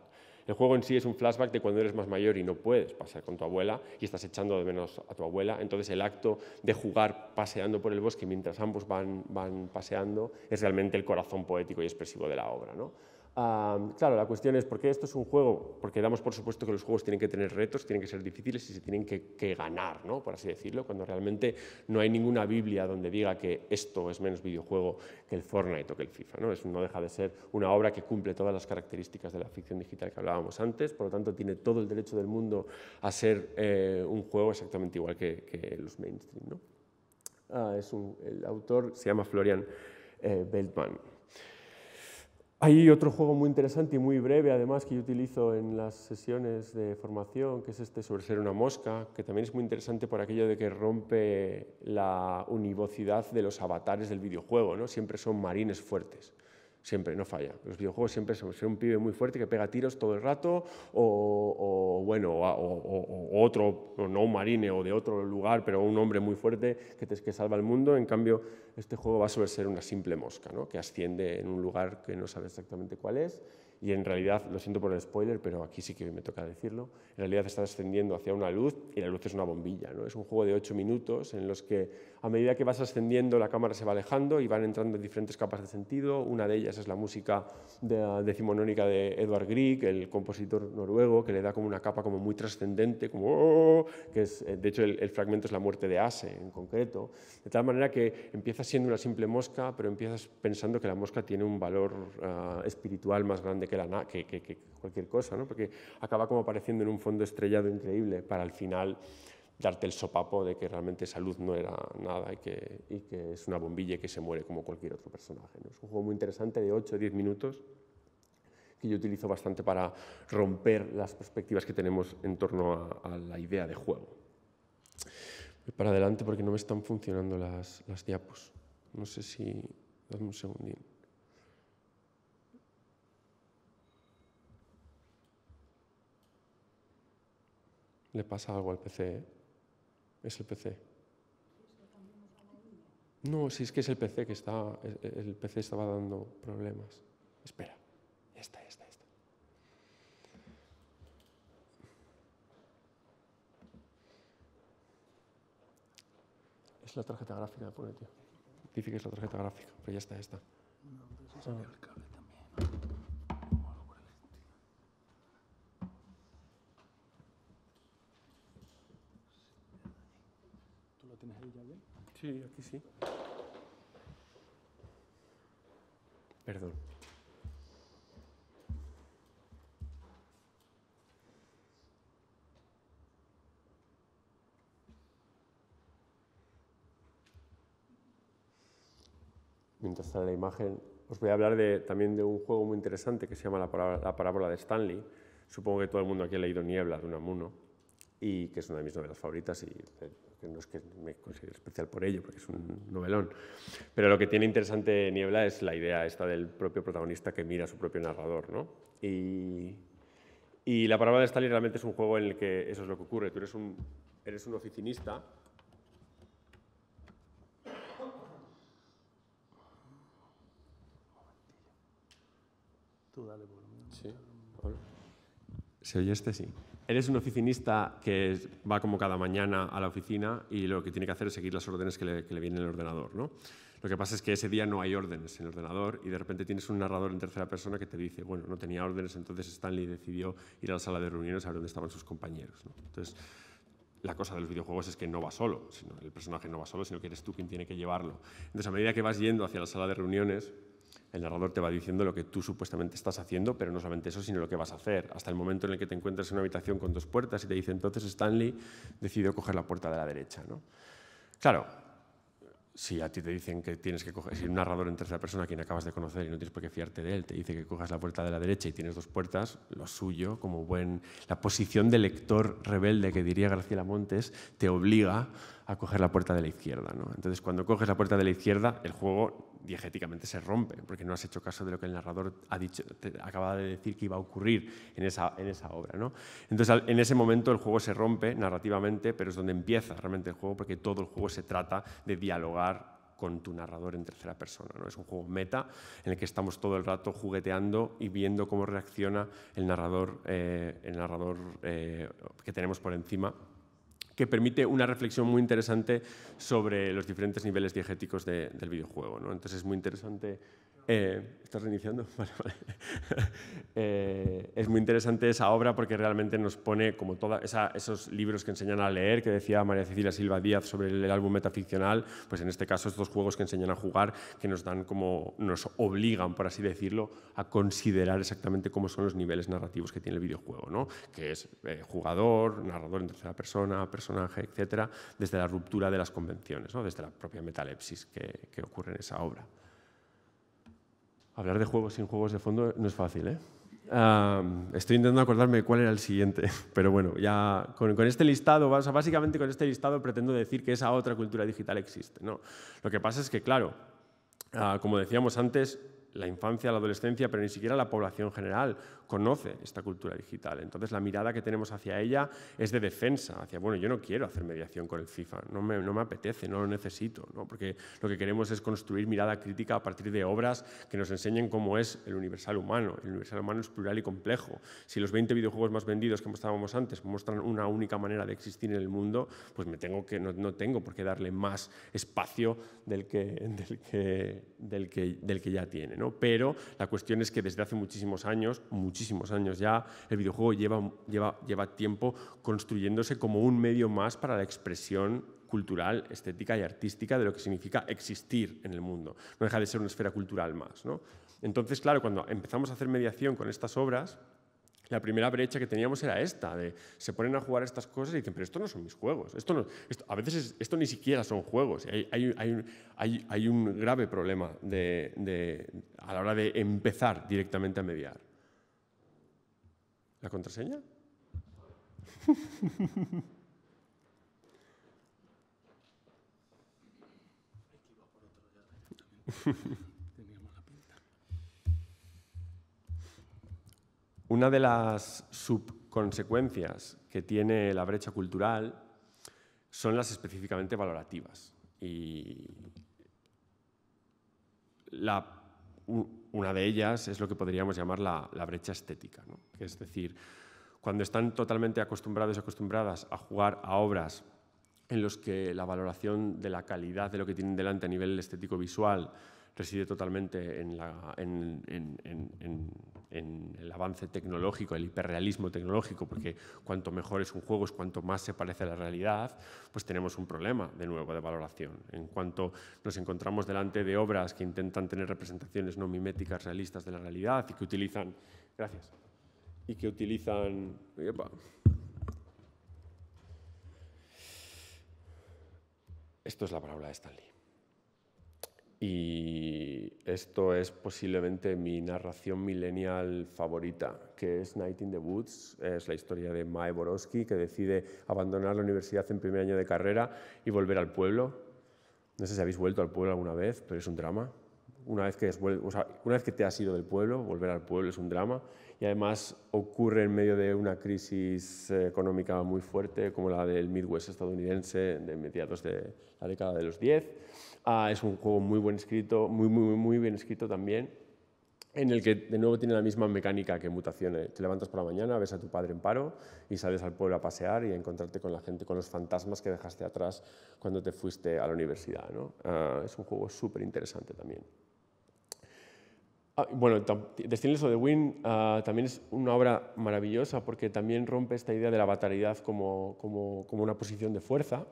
El juego en sí es un flashback de cuando eres más mayor y no puedes pasar con tu abuela y estás echando de menos a tu abuela. Entonces el acto de jugar paseando por el bosque mientras ambos van paseando es realmente el corazón poético y expresivo de la obra, ¿no? Claro, la cuestión es, ¿por qué esto es un juego? Porque damos por supuesto que los juegos tienen que tener retos, tienen que ser difíciles y se tienen que ganar, ¿no? Por así decirlo, cuando realmente no hay ninguna Biblia donde diga que esto es menos videojuego que el Fortnite o que el FIFA, ¿no? No deja de ser una obra que cumple todas las características de la ficción digital que hablábamos antes, por lo tanto tiene todo el derecho del mundo a ser un juego exactamente igual que los mainstream, ¿no? El autor se llama Florian Beltman. Hay otro juego muy interesante y muy breve, además, que yo utilizo en las sesiones de formación, que es este sobre ser una mosca, que también es muy interesante por aquello de que rompe la univocidad de los avatares del videojuego, ¿no? Siempre son marines fuertes. Siempre, no falla. Los videojuegos siempre son un pibe muy fuerte que pega tiros todo el rato o otro, no un marine o de otro lugar, pero un hombre muy fuerte que salva el mundo. En cambio, este juego va sobre ser una simple mosca, ¿no? Que asciende en un lugar que no sabe exactamente cuál es y en realidad, lo siento por el spoiler, pero aquí sí que me toca decirlo, en realidad está ascendiendo hacia una luz y la luz es una bombilla, ¿no? Es un juego de 8 minutos en los que a medida que vas ascendiendo la cámara se va alejando y van entrando en diferentes capas de sentido. Una de ellas es la música decimonónica de Edvard Grieg, el compositor noruego, que le da como una capa como muy trascendente, como que es, de hecho el fragmento es la muerte de Ase en concreto, de tal manera que empiezas siendo una simple mosca, pero empiezas pensando que la mosca tiene un valor espiritual más grande que cualquier cosa, ¿no? Porque acaba como apareciendo en un fondo estrellado increíble para al final darte el sopapo de que realmente esa luz no era nada y que es una bombilla y que se muere como cualquier otro personaje, ¿no? Es un juego muy interesante de 8 o 10 minutos que yo utilizo bastante para romper las perspectivas que tenemos en torno a la idea de juego. Voy para adelante porque no me están funcionando las diapos. No sé si... Dame un segundín. Le pasa algo al PC, ¿eh? Es el PC. No, si es que es el PC que está... El PC estaba dando problemas. Espera. Ya está. Es la tarjeta gráfica, pone, tío. Dice que es la tarjeta gráfica, pero ya está. No, pero eso sería el cable también. O algo por el estilo. ¿Tú lo tienes ahí ya bien? Sí, aquí sí. Perdón. Mientras sale la imagen, os voy a hablar también de un juego muy interesante que se llama La parábola de Stanley. Supongo que todo el mundo aquí ha leído Niebla de Unamuno y que es una de mis novelas favoritas y no es que me considere especial por ello, porque es un novelón. Pero lo que tiene interesante Niebla es la idea esta del propio protagonista que mira a su propio narrador, ¿no? Y La parábola de Stanley realmente es un juego en el que eso es lo que ocurre. Tú eres un oficinista. Tú dale por lo menos. Sí. ¿Se oye este? Sí. Eres un oficinista que va como cada mañana a la oficina y lo que tiene que hacer es seguir las órdenes que le viene el ordenador, ¿no? Lo que pasa es que ese día no hay órdenes en el ordenador y de repente tienes un narrador en tercera persona que te dice, bueno, no tenía órdenes, entonces Stanley decidió ir a la sala de reuniones a ver dónde estaban sus compañeros, ¿no? Entonces, la cosa de los videojuegos es que no va solo, el personaje no va solo, sino que eres tú quien tiene que llevarlo. Entonces, a medida que vas yendo hacia la sala de reuniones, el narrador te va diciendo lo que tú supuestamente estás haciendo, pero no solamente eso, sino lo que vas a hacer, hasta el momento en el que te encuentras en una habitación con 2 puertas y te dice, entonces Stanley decidió coger la puerta de la derecha, ¿no? Claro, si a ti te dicen que tienes que coger, si un narrador en tercera persona a quien acabas de conocer y no tienes por qué fiarte de él, te dice que cojas la puerta de la derecha y tienes 2 puertas, lo suyo, como la posición de lector rebelde que diría Graciela Montes, te obliga a coger la puerta de la izquierda, ¿no? Entonces, cuando coges la puerta de la izquierda, el juego diegéticamente se rompe, porque no has hecho caso de lo que el narrador acaba de decir que iba a ocurrir en esa obra, ¿no? Entonces, en ese momento el juego se rompe narrativamente, pero es donde empieza realmente el juego, porque todo el juego se trata de dialogar con tu narrador en tercera persona, ¿no? Es un juego meta en el que estamos todo el rato jugueteando y viendo cómo reacciona el narrador que tenemos por encima, que permite una reflexión muy interesante sobre los diferentes niveles diegéticos del videojuego, ¿no? Entonces es muy interesante. ¿Estás reiniciando? Vale. Es muy interesante esa obra porque realmente nos pone como esos libros que enseñan a leer, que decía María Cecilia Silva Díaz sobre el álbum metaficcional, pues en este caso estos juegos que enseñan a jugar, que nos obligan, por así decirlo, a considerar exactamente cómo son los niveles narrativos que tiene el videojuego, ¿no? Que es jugador, narrador en tercera persona, personaje, etcétera, desde la ruptura de las convenciones, ¿no? Desde la propia metalepsis que ocurre en esa obra. Hablar de juegos sin juegos de fondo no es fácil, ¿eh? Estoy intentando acordarme cuál era el siguiente, pero bueno, ya con este listado, o sea, básicamente con este listado pretendo decir que esa otra cultura digital existe, ¿no? Lo que pasa es que, claro, como decíamos antes, la infancia, la adolescencia, pero ni siquiera la población general conoce esta cultura digital. Entonces, la mirada que tenemos hacia ella es de defensa, hacia, bueno, yo no quiero hacer mediación con el FIFA, no me apetece, no lo necesito, ¿no? Porque lo que queremos es construir mirada crítica a partir de obras que nos enseñen cómo es el universal humano. El universal humano es plural y complejo. Si los 20 videojuegos más vendidos que mostrábamos antes muestran una única manera de existir en el mundo, pues no tengo por qué darle más espacio del que ya tiene, ¿no? Pero la cuestión es que desde hace muchísimos años ya, el videojuego lleva tiempo construyéndose como un medio más para la expresión cultural, estética y artística de lo que significa existir en el mundo. No deja de ser una esfera cultural más, ¿no? Entonces, claro, cuando empezamos a hacer mediación con estas obras, la primera brecha que teníamos era esta, de se ponen a jugar estas cosas y dicen, pero esto no son mis juegos, a veces esto ni siquiera son juegos. Hay un grave problema a la hora de empezar directamente a mediar. ¿La contraseña? Una de las subconsecuencias que tiene la brecha cultural son las específicamente valorativas. Y una de ellas es lo que podríamos llamar la brecha estética, ¿no? Es decir, cuando están totalmente acostumbrados y acostumbradas a jugar a obras en los que la valoración de la calidad de lo que tienen delante a nivel estético-visual reside totalmente en el avance tecnológico, el hiperrealismo tecnológico, porque cuanto mejor es un juego es cuanto más se parece a la realidad, pues tenemos un problema de nuevo de valoración. En cuanto nos encontramos delante de obras que intentan tener representaciones no miméticas realistas de la realidad y que utilizan... Gracias. Y que utilizan... Esto es la parábola de Stanley. Y esto es posiblemente mi narración millennial favorita, que es Night in the Woods. Es la historia de Mae Borowski, que decide abandonar la universidad en primer año de carrera y volver al pueblo. No sé si habéis vuelto al pueblo alguna vez, pero es un drama. Una vez que te has ido del pueblo, volver al pueblo es un drama. Y además ocurre en medio de una crisis económica muy fuerte, como la del Midwest estadounidense de mediados de la década de los 10. Es un juego muy bien escrito también, en el que de nuevo tiene la misma mecánica que Mutaciones. Te levantas por la mañana, ves a tu padre en paro y sales al pueblo a pasear y a encontrarte con la gente, con los fantasmas que dejaste atrás cuando te fuiste a la universidad, ¿no? Es un juego súper interesante también. Bueno, The Stillness of the Wind también es una obra maravillosa porque también rompe esta idea de la batalidad como una posición de fuerza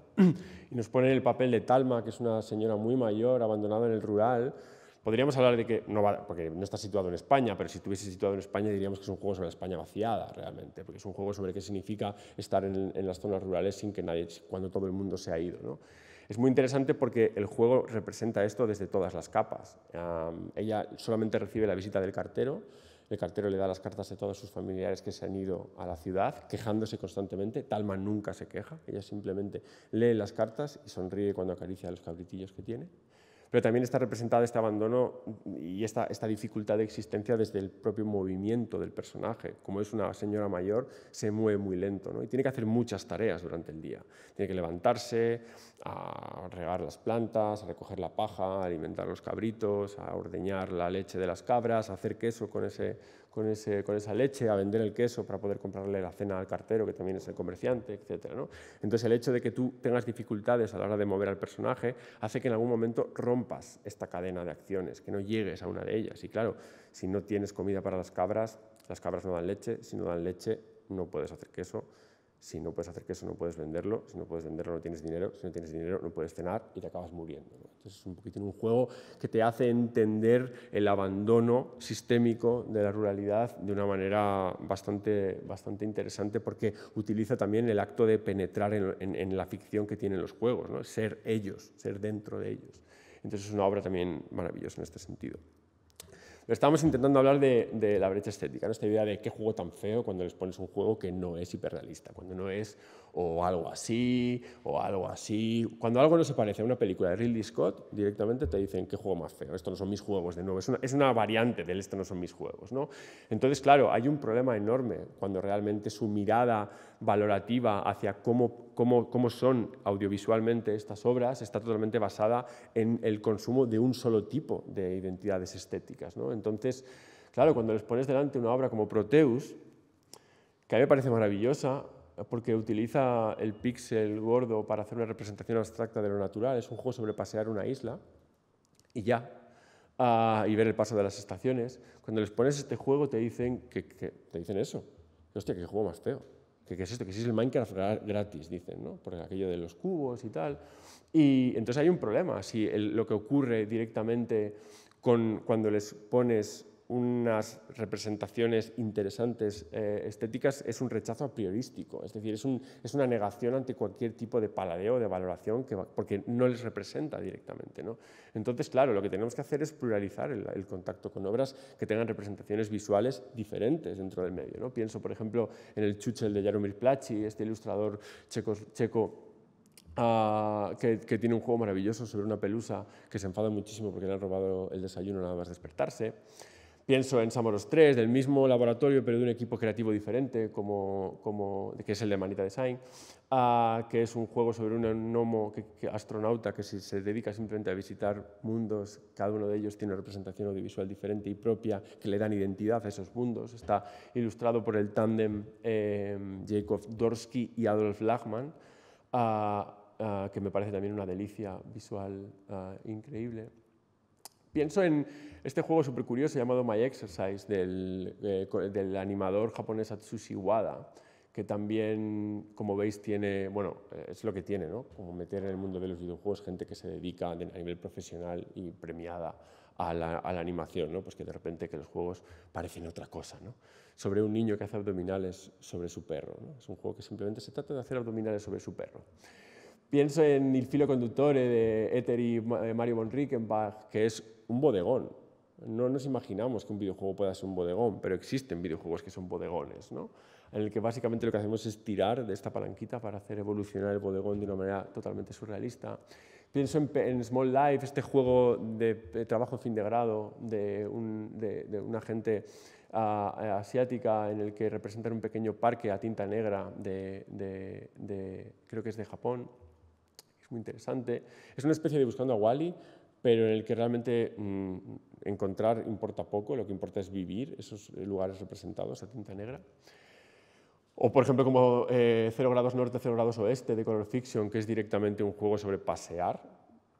y nos pone en el papel de Talma, que es una señora muy mayor, abandonada en el rural. Podríamos hablar de que, porque no está situado en España, pero si estuviese situado en España diríamos que es un juego sobre la España vaciada realmente, porque es un juego sobre qué significa estar en las zonas rurales sin que nadie, cuando todo el mundo se ha ido, ¿no? Es muy interesante porque el juego representa esto desde todas las capas. Ella solamente recibe la visita del cartero, el cartero le da las cartas de todos sus familiares que se han ido a la ciudad, quejándose constantemente. Talma nunca se queja, ella simplemente lee las cartas y sonríe cuando acaricia a los cabritillos que tiene. Pero también está representada este abandono y esta dificultad de existencia desde el propio movimiento del personaje. Como es una señora mayor, se mueve muy lento, ¿no? Y tiene que hacer muchas tareas durante el día. Tiene que levantarse, a regar las plantas, a recoger la paja, a alimentar a los cabritos, a ordeñar la leche de las cabras, a hacer queso con esa leche, a vender el queso para poder comprarle la cena al cartero, que también es el comerciante, etc., ¿no? Entonces, el hecho de que tú tengas dificultades a la hora de mover al personaje hace que en algún momento rompas esta cadena de acciones, que no llegues a una de ellas. Y claro, si no tienes comida para las cabras no dan leche, si no dan leche no puedes hacer queso, si no puedes hacer queso no puedes venderlo, si no puedes venderlo no tienes dinero, si no tienes dinero no puedes cenar y te acabas muriendo, ¿no? Entonces es un poquitín un juego que te hace entender el abandono sistémico de la ruralidad de una manera bastante interesante, porque utiliza también el acto de penetrar en la ficción que tienen los juegos, ¿no? Ser ellos, ser dentro de ellos. Entonces es una obra también maravillosa en este sentido. Estábamos intentando hablar de la brecha estética, ¿no? Esta idea de qué juego tan feo cuando les pones un juego que no es hiperrealista, cuando no es o algo así, o algo así. Cuando algo no se parece a una película de Ridley Scott, directamente te dicen qué juego más feo, esto no son mis juegos, de nuevo. Es una variante del esto no son mis juegos, ¿no? Entonces, claro, hay un problema enorme cuando realmente su mirada valorativa hacia cómo son audiovisualmente estas obras está totalmente basada en el consumo de un solo tipo de identidades estéticas, ¿no? Entonces, claro, cuando les pones delante una obra como Proteus, que a mí me parece maravillosa, porque utiliza el píxel gordo para hacer una representación abstracta de lo natural, es un juego sobre pasear una isla, y ya, y ver el paso de las estaciones. Cuando les pones este juego te dicen eso, hostia, qué juego más feo. ¿Qué es esto? Que si es el Minecraft gratis, dicen, ¿no? Por aquello de los cubos y tal. Y entonces hay un problema. Si lo que ocurre directamente cuando les pones unas representaciones interesantes estéticas es un rechazo a priorístico, es decir, es una negación ante cualquier tipo de paladeo, de valoración, porque no les representa directamente, ¿no? Entonces, claro, lo que tenemos que hacer es pluralizar el contacto con obras que tengan representaciones visuales diferentes dentro del medio, ¿no? Pienso, por ejemplo, en el Čučel de Jaromír Plačí, este ilustrador checo que tiene un juego maravilloso sobre una pelusa que se enfada muchísimo porque le han robado el desayuno nada más despertarse. Pienso en Samoros 3, del mismo laboratorio, pero de un equipo creativo diferente, que es el de Manita Design, que es un juego sobre un gnomo astronauta que se dedica simplemente a visitar mundos. Cada uno de ellos tiene una representación audiovisual diferente y propia, que le dan identidad a esos mundos. Está ilustrado por el tándem Jacob Dorsky y Adolf Lachmann, que me parece también una delicia visual increíble. Pienso en este juego súper curioso llamado My Exercise del animador japonés Atsushi Wada, que también, como veis, tiene, bueno, es lo que tiene, ¿no? Como meter en el mundo de los videojuegos gente que se dedica a nivel profesional y premiada a la animación, ¿no? Pues que de repente que los juegos parecen otra cosa, ¿no? Sobre un niño que hace abdominales sobre su perro, ¿no? Es un juego que simplemente se trata de hacer abdominales sobre su perro. Pienso en Il filo conduttore de Éter y Mario von Reichenbach, que es un bodegón. No nos imaginamos que un videojuego pueda ser un bodegón, pero existen videojuegos que son bodegones, ¿no? En el que básicamente lo que hacemos es tirar de esta palanquita para hacer evolucionar el bodegón de una manera totalmente surrealista. Pienso en Small Life, este juego de trabajo fin de grado de una gente asiática en el que representan un pequeño parque a tinta negra creo que es de Japón. Es muy interesante. Es una especie de Buscando a Wally, pero en el que realmente encontrar importa poco, lo que importa es vivir esos lugares representados a tinta negra. O, por ejemplo, como 0 grados norte, 0 grados oeste de Color Fiction, que es directamente un juego sobre pasear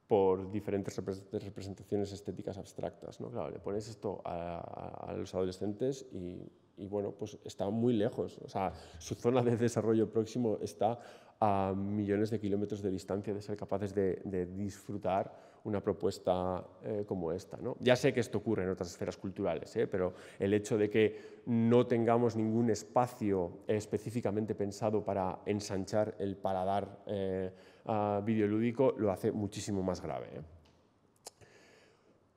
por diferentes representaciones estéticas abstractas, ¿no? Claro, le pones esto a los adolescentes y bueno, pues está muy lejos. O sea, su zona de desarrollo próximo está a millones de kilómetros de distancia de ser capaces de disfrutar una propuesta como esta, ¿no? Ya sé que esto ocurre en otras esferas culturales, pero el hecho de que no tengamos ningún espacio específicamente pensado para ensanchar el paladar videolúdico lo hace muchísimo más grave.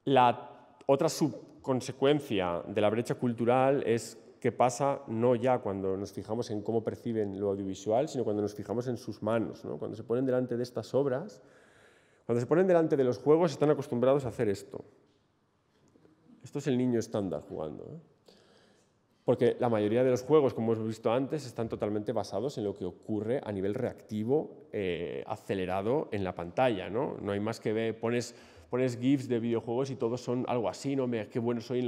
La otra subconsecuencia de la brecha cultural es qué pasa no ya cuando nos fijamos en cómo perciben lo audiovisual, sino cuando nos fijamos en sus manos, ¿no? Cuando se ponen delante de estas obras, cuando se ponen delante de los juegos, están acostumbrados a hacer esto. Esto es el niño estándar jugando, ¿eh? Porque la mayoría de los juegos, como hemos visto antes, están totalmente basados en lo que ocurre a nivel reactivo, acelerado en la pantalla, ¿no? No hay más que ver, pones GIFs de videojuegos y todos son algo así, ¿no? Qué bueno soy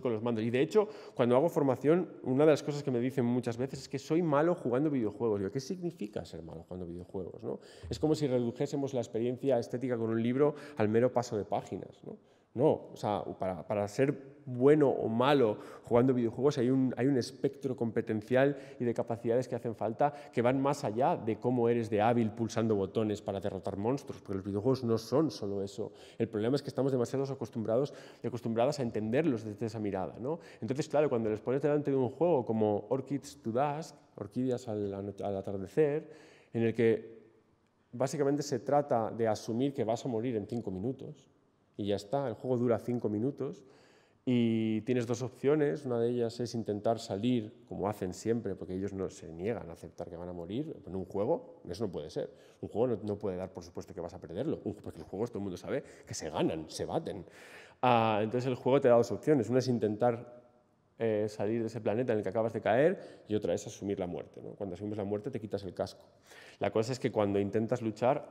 con los mandos. Y de hecho, cuando hago formación, una de las cosas que me dicen muchas veces es que soy malo jugando videojuegos. Digo, ¿qué significa ser malo jugando videojuegos, ¿no? Es como si redujésemos la experiencia estética con un libro al mero paso de páginas, ¿no? No, o sea, para ser bueno o malo jugando videojuegos hay un espectro competencial y de capacidades que hacen falta que van más allá de cómo eres de hábil pulsando botones para derrotar monstruos, porque los videojuegos no son solo eso. El problema es que estamos demasiado acostumbradas a entenderlos desde esa mirada, ¿no? Entonces, claro, cuando les pones delante de un juego como Orchids to Dusk, Orquídeas al atardecer, en el que básicamente se trata de asumir que vas a morir en 5 minutos, y ya está, el juego dura 5 minutos, Y tienes dos opciones, una de ellas es intentar salir, como hacen siempre, porque ellos no se niegan a aceptar que van a morir. En un juego, eso no puede ser. Un juego no puede dar por supuesto que vas a perderlo, porque los juegos todo el mundo sabe que se ganan, se baten. Entonces el juego te da dos opciones, una es intentar salir de ese planeta en el que acabas de caer y otra es asumir la muerte, ¿no? Cuando asumes la muerte te quitas el casco. La cosa es que cuando intentas luchar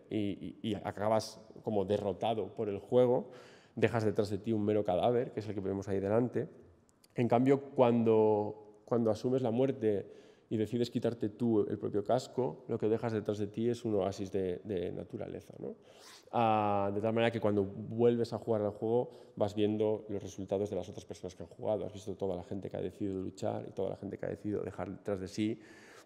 y acabas como derrotado por el juego, dejas detrás de ti un mero cadáver, que es el que vemos ahí delante. En cambio, cuando asumes la muerte y decides quitarte tú el propio casco, lo que dejas detrás de ti es un oasis de naturaleza, ¿no? De tal manera que cuando vuelves a jugar al juego vas viendo los resultados de las otras personas que han jugado, has visto toda la gente que ha decidido luchar y toda la gente que ha decidido dejar detrás de sí,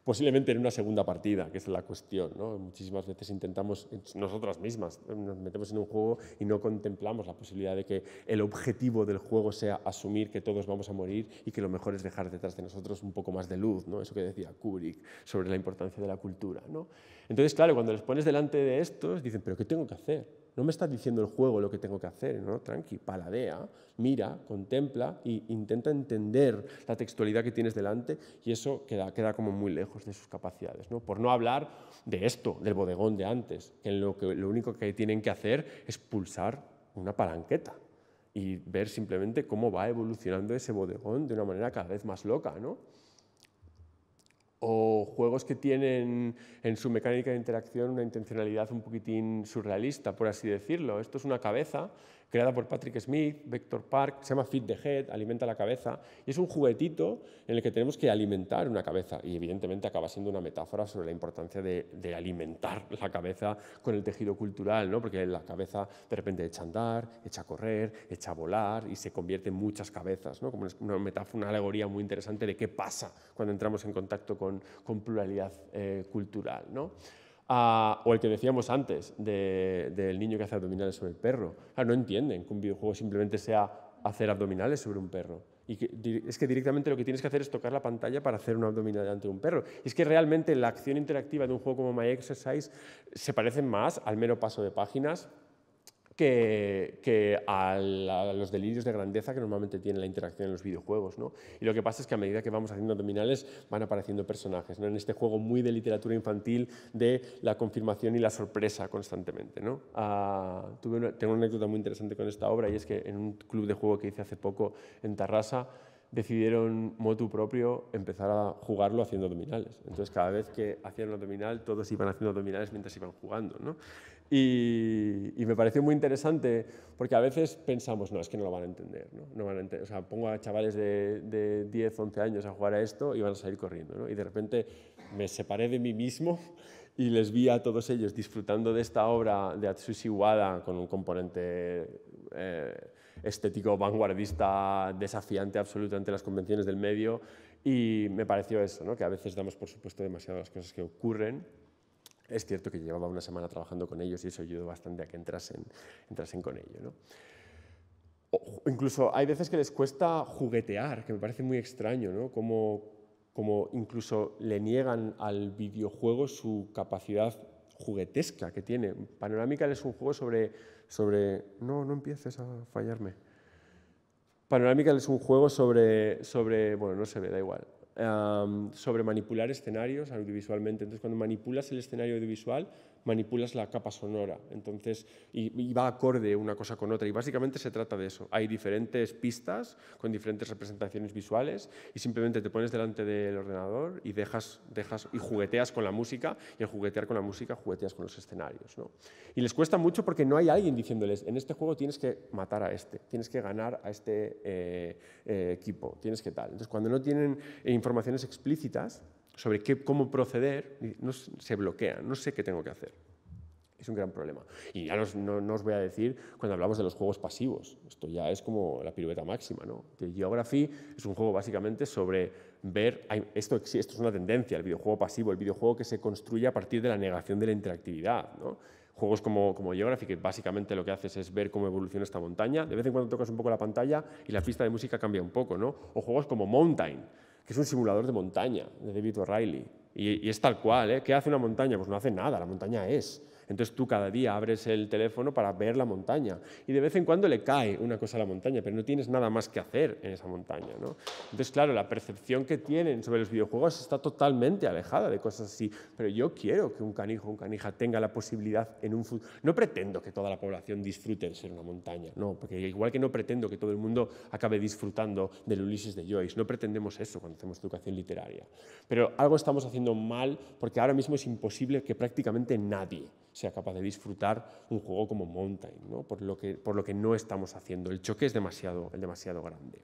posiblemente en una segunda partida, que es la cuestión, ¿no? Muchísimas veces intentamos, nosotras mismas, nos metemos en un juego y no contemplamos la posibilidad de que el objetivo del juego sea asumir que todos vamos a morir y que lo mejor es dejar detrás de nosotros un poco más de luz, ¿no? Eso que decía Kubrick sobre la importancia de la cultura, ¿no? Entonces, claro, cuando les pones delante de estos, dicen, ¿pero qué tengo que hacer? No me está diciendo el juego lo que tengo que hacer, ¿no? Tranqui, paladea, mira, contempla e intenta entender la textualidad que tienes delante y eso queda como muy lejos de sus capacidades, ¿no? Por no hablar de esto, del bodegón de antes, que lo único que tienen que hacer es pulsar una palanqueta y ver simplemente cómo va evolucionando ese bodegón de una manera cada vez más loca, ¿no? O juegos que tienen en su mecánica de interacción una intencionalidad un poquitín surrealista, por así decirlo. Esto es una cabeza creada por Patrick Smith, Vector Park, se llama Feed the Head, alimenta la cabeza, y es un juguetito en el que tenemos que alimentar una cabeza, y evidentemente acaba siendo una metáfora sobre la importancia de alimentar la cabeza con el tejido cultural, ¿no? Porque la cabeza de repente echa a andar, echa a correr, echa a volar, y se convierte en muchas cabezas, ¿no? Como una metáfora, una alegoría muy interesante de qué pasa cuando entramos en contacto con pluralidad cultural, ¿no? O el que decíamos antes, del niño que hace abdominales sobre el perro. Claro, no entienden que un videojuego simplemente sea hacer abdominales sobre un perro. Y es que directamente lo que tienes que hacer es tocar la pantalla para hacer un abdominal ante un perro. Y es que realmente la acción interactiva de un juego como My Exercise se parece más al mero paso de páginas que a los delirios de grandeza que normalmente tiene la interacción en los videojuegos, ¿no? Y lo que pasa es que a medida que vamos haciendo abdominales van apareciendo personajes, ¿no? En este juego muy de literatura infantil de la confirmación y la sorpresa constantemente, ¿no? Tengo una anécdota muy interesante con esta obra y es que en un club de juego que hice hace poco en Tarrasa decidieron motu propio empezar a jugarlo haciendo abdominales. Entonces cada vez que hacían un abdominal todos iban haciendo abdominales mientras iban jugando, ¿no? Y me pareció muy interesante porque a veces pensamos, no, es que no lo van a entender, ¿no? No van a entender. O sea, pongo a chavales de 10, 11 años a jugar a esto y van a salir corriendo, ¿no? Y de repente me separé de mí mismo y les vi a todos ellos disfrutando de esta obra de Atsushi Wada con un componente estético vanguardista desafiante absoluto ante las convenciones del medio y me pareció eso, ¿no? Que a veces damos por supuesto demasiado las cosas que ocurren. Es cierto que llevaba una semana trabajando con ellos y eso ayudó bastante a que entrasen con ello, ¿no? O incluso hay veces que les cuesta juguetear, que me parece muy extraño, ¿no? Como incluso le niegan al videojuego su capacidad juguetesca que tiene. Panoramical es un juego sobre... No empieces a fallarme. Panoramical es un juego sobre... Bueno, no se ve, da igual. Sobre manipular escenarios audiovisualmente. Entonces, cuando manipulas el escenario audiovisual, manipulas la capa sonora. Entonces, y va acorde una cosa con otra. Y básicamente se trata de eso. Hay diferentes pistas con diferentes representaciones visuales y simplemente te pones delante del ordenador y dejas y jugueteas con la música y al juguetear con la música jugueteas con los escenarios, ¿no? Y les cuesta mucho porque no hay alguien diciéndoles, en este juego tienes que matar a este, tienes que ganar a este equipo, tienes que tal. Entonces, cuando no tienen informaciones explícitas sobre cómo proceder, se bloquean, no sé qué tengo que hacer. Es un gran problema. Y ya no os voy a decir cuando hablamos de los juegos pasivos. Esto ya es como la pirueta máxima, ¿no? The Geography es un juego básicamente sobre ver... Esto es una tendencia, el videojuego pasivo, el videojuego que se construye a partir de la negación de la interactividad, ¿no? Juegos como Geography, que básicamente lo que haces es ver cómo evoluciona esta montaña. De vez en cuando tocas un poco la pantalla y la pista de música cambia un poco, ¿no? O juegos como Mountain, que es un simulador de montaña, de David O'Reilly. Y es tal cual, ¿eh? ¿Qué hace una montaña? Pues no hace nada, la montaña es. Entonces tú cada día abres el teléfono para ver la montaña y de vez en cuando le cae una cosa a la montaña, pero no tienes nada más que hacer en esa montaña, ¿no? Entonces, claro, la percepción que tienen sobre los videojuegos está totalmente alejada de cosas así, pero yo quiero que un canijo o un canija tenga la posibilidad en un futuro. No pretendo que toda la población disfrute de ser una montaña, no, porque igual que no pretendo que todo el mundo acabe disfrutando del Ulises de Joyce, no pretendemos eso cuando hacemos educación literaria. Pero algo estamos haciendo mal porque ahora mismo es imposible que prácticamente nadie sea capaz de disfrutar un juego como Mountain, ¿no? por lo que no estamos haciendo. El choque es demasiado grande.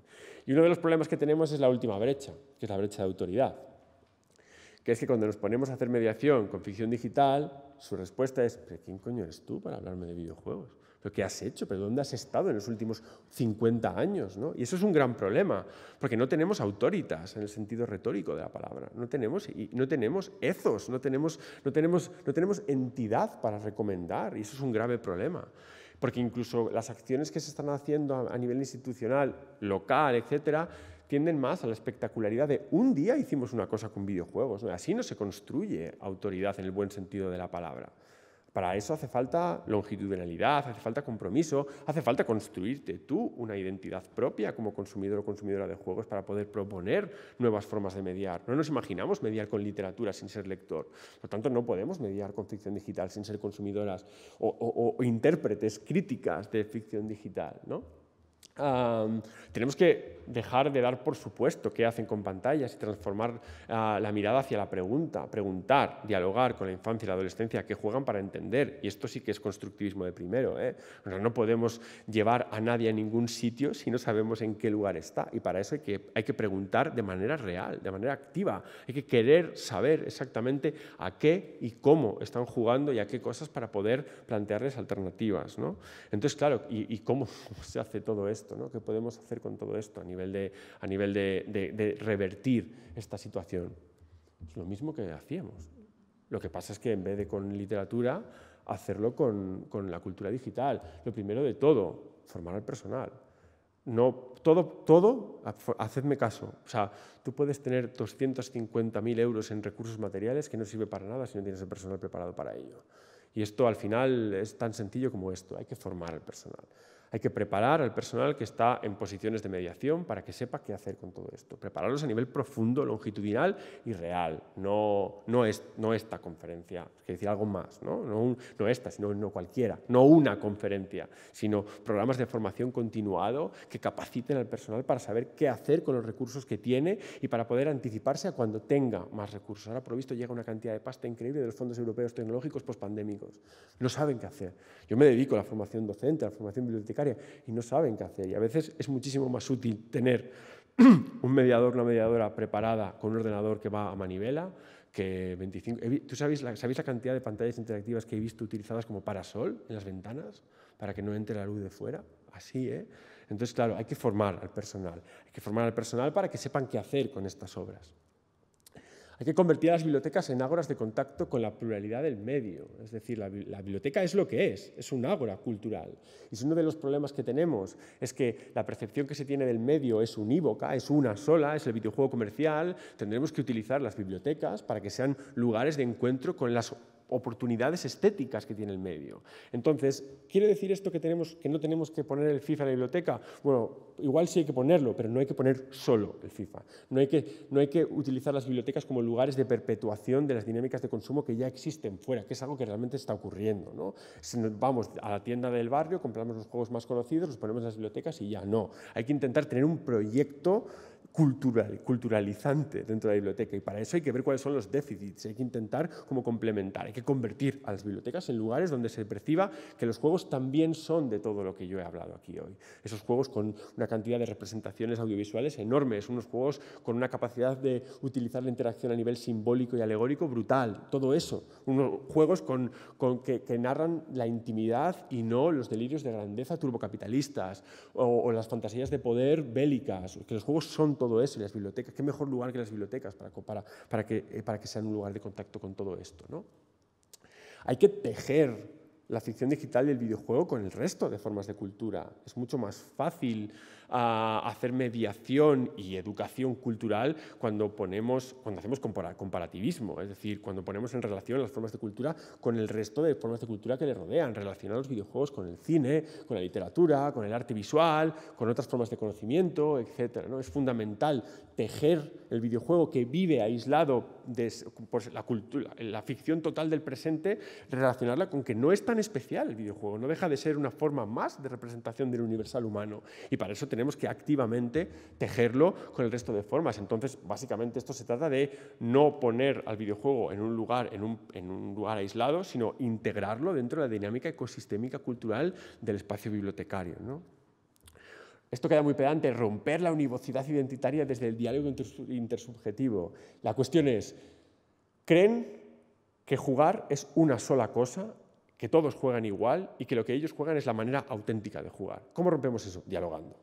Y uno de los problemas que tenemos es la última brecha, que es la brecha de autoridad, que es que cuando nos ponemos a hacer mediación con ficción digital, su respuesta es: ¿pero quién coño eres tú para hablarme de videojuegos? ¿Pero qué has hecho? ¿Pero dónde has estado en los últimos 50 años? ¿No? Y eso es un gran problema, porque no tenemos autoritas en el sentido retórico de la palabra, no tenemos ethos, no tenemos entidad para recomendar, y eso es un grave problema. Porque incluso las acciones que se están haciendo a nivel institucional, local, etcétera, tienden más a la espectacularidad de un día hicimos una cosa con videojuegos, ¿no? Así no se construye autoridad en el buen sentido de la palabra. Para eso hace falta longitudinalidad, hace falta compromiso, hace falta construirte tú una identidad propia como consumidor o consumidora de juegos para poder proponer nuevas formas de mediar. No nos imaginamos mediar con literatura sin ser lector. Por tanto, no podemos mediar con ficción digital sin ser consumidoras o intérpretes críticas de ficción digital, ¿no? Tenemos que dejar de dar por supuesto qué hacen con pantallas y transformar la mirada hacia la pregunta, preguntar, dialogar con la infancia y la adolescencia, qué juegan para entender. Y esto sí que es constructivismo de primero, ¿eh? O sea, no podemos llevar a nadie a ningún sitio si no sabemos en qué lugar está. Y para eso hay que preguntar de manera real, de manera activa. Hay que querer saber exactamente a qué y cómo están jugando y a qué cosas para poder plantearles alternativas, ¿no? Entonces, claro, ¿y cómo se hace todo esto, ¿no? ¿Qué podemos hacer con todo esto a nivel de revertir esta situación? Es lo mismo que hacíamos. Lo que pasa es que en vez de con literatura, hacerlo con la cultura digital. Lo primero de todo, formar al personal. No, todo, hacedme caso. O sea, tú puedes tener 250.000 euros en recursos materiales que no sirve para nada si no tienes el personal preparado para ello. Y esto al final es tan sencillo como esto, hay que formar al personal. Hay que preparar al personal que está en posiciones de mediación para que sepa qué hacer con todo esto. Prepararlos a nivel profundo, longitudinal y real. No esta conferencia, es que decir algo más, no esta, sino no cualquiera. No una conferencia, sino programas de formación continuado que capaciten al personal para saber qué hacer con los recursos que tiene y para poder anticiparse a cuando tenga más recursos. Ahora, por lo visto, llega una cantidad de pasta increíble de los fondos europeos tecnológicos pospandémicos. No saben qué hacer. Yo me dedico a la formación docente, a la formación bibliotecaria, y no saben qué hacer. Y a veces es muchísimo más útil tener un mediador, una mediadora preparada con un ordenador que va a manivela que 25... ¿Tú sabéis la cantidad de pantallas interactivas que he visto utilizadas como parasol en las ventanas para que no entre la luz de fuera? Así, ¿eh? Entonces, claro, hay que formar al personal. Hay que formar al personal para que sepan qué hacer con estas obras. Hay que convertir a las bibliotecas en ágoras de contacto con la pluralidad del medio. Es decir, la biblioteca es lo que es un ágora cultural. Y si uno de los problemas que tenemos es que la percepción que se tiene del medio es unívoca, es una sola, es el videojuego comercial, tendremos que utilizar las bibliotecas para que sean lugares de encuentro con las oportunidades estéticas que tiene el medio. Entonces, ¿quiere decir esto que no tenemos que poner el FIFA en la biblioteca? Bueno, igual sí hay que ponerlo, pero no hay que poner solo el FIFA. No hay que utilizar las bibliotecas como lugares de perpetuación de las dinámicas de consumo que ya existen fuera, que es algo que realmente está ocurriendo, ¿no? Si nos vamos a la tienda del barrio, compramos los juegos más conocidos, los ponemos en las bibliotecas y ya no. Hay que intentar tener un proyecto culturalizante dentro de la biblioteca, y para eso hay que ver cuáles son los déficits, hay que intentar como complementar, hay que convertir a las bibliotecas en lugares donde se perciba que los juegos también son de todo lo que yo he hablado aquí hoy. Esos juegos con una cantidad de representaciones audiovisuales enormes, unos juegos con una capacidad de utilizar la interacción a nivel simbólico y alegórico brutal, todo eso, unos juegos que narran la intimidad y no los delirios de grandeza turbocapitalistas o las fantasías de poder bélicas, que los juegos son todo eso, y las bibliotecas, qué mejor lugar que las bibliotecas para que sean un lugar de contacto con todo esto, ¿no? Hay que tejer la ficción digital y el videojuego con el resto de formas de cultura. Es mucho más fácil hacer mediación y educación cultural cuando hacemos comparativismo, es decir, cuando ponemos en relación las formas de cultura con el resto de formas de cultura que le rodean, relacionar los videojuegos con el cine, con la literatura, con el arte visual, con otras formas de conocimiento, etc., ¿no? Es fundamental tejer el videojuego que vive aislado de la cultura, la ficción total del presente, relacionarla con que no es tan especial el videojuego, no deja de ser una forma más de representación del universal humano, y para eso tenemos que activamente tejerlo con el resto de formas. Entonces, básicamente esto se trata de no poner al videojuego en un lugar aislado, sino integrarlo dentro de la dinámica ecosistémica cultural del espacio bibliotecario, ¿no? Esto queda muy pedante, romper la univocidad identitaria desde el diálogo intersubjetivo. La cuestión es, ¿creen que jugar es una sola cosa, que todos juegan igual y que lo que ellos juegan es la manera auténtica de jugar? ¿Cómo rompemos eso? Dialogando.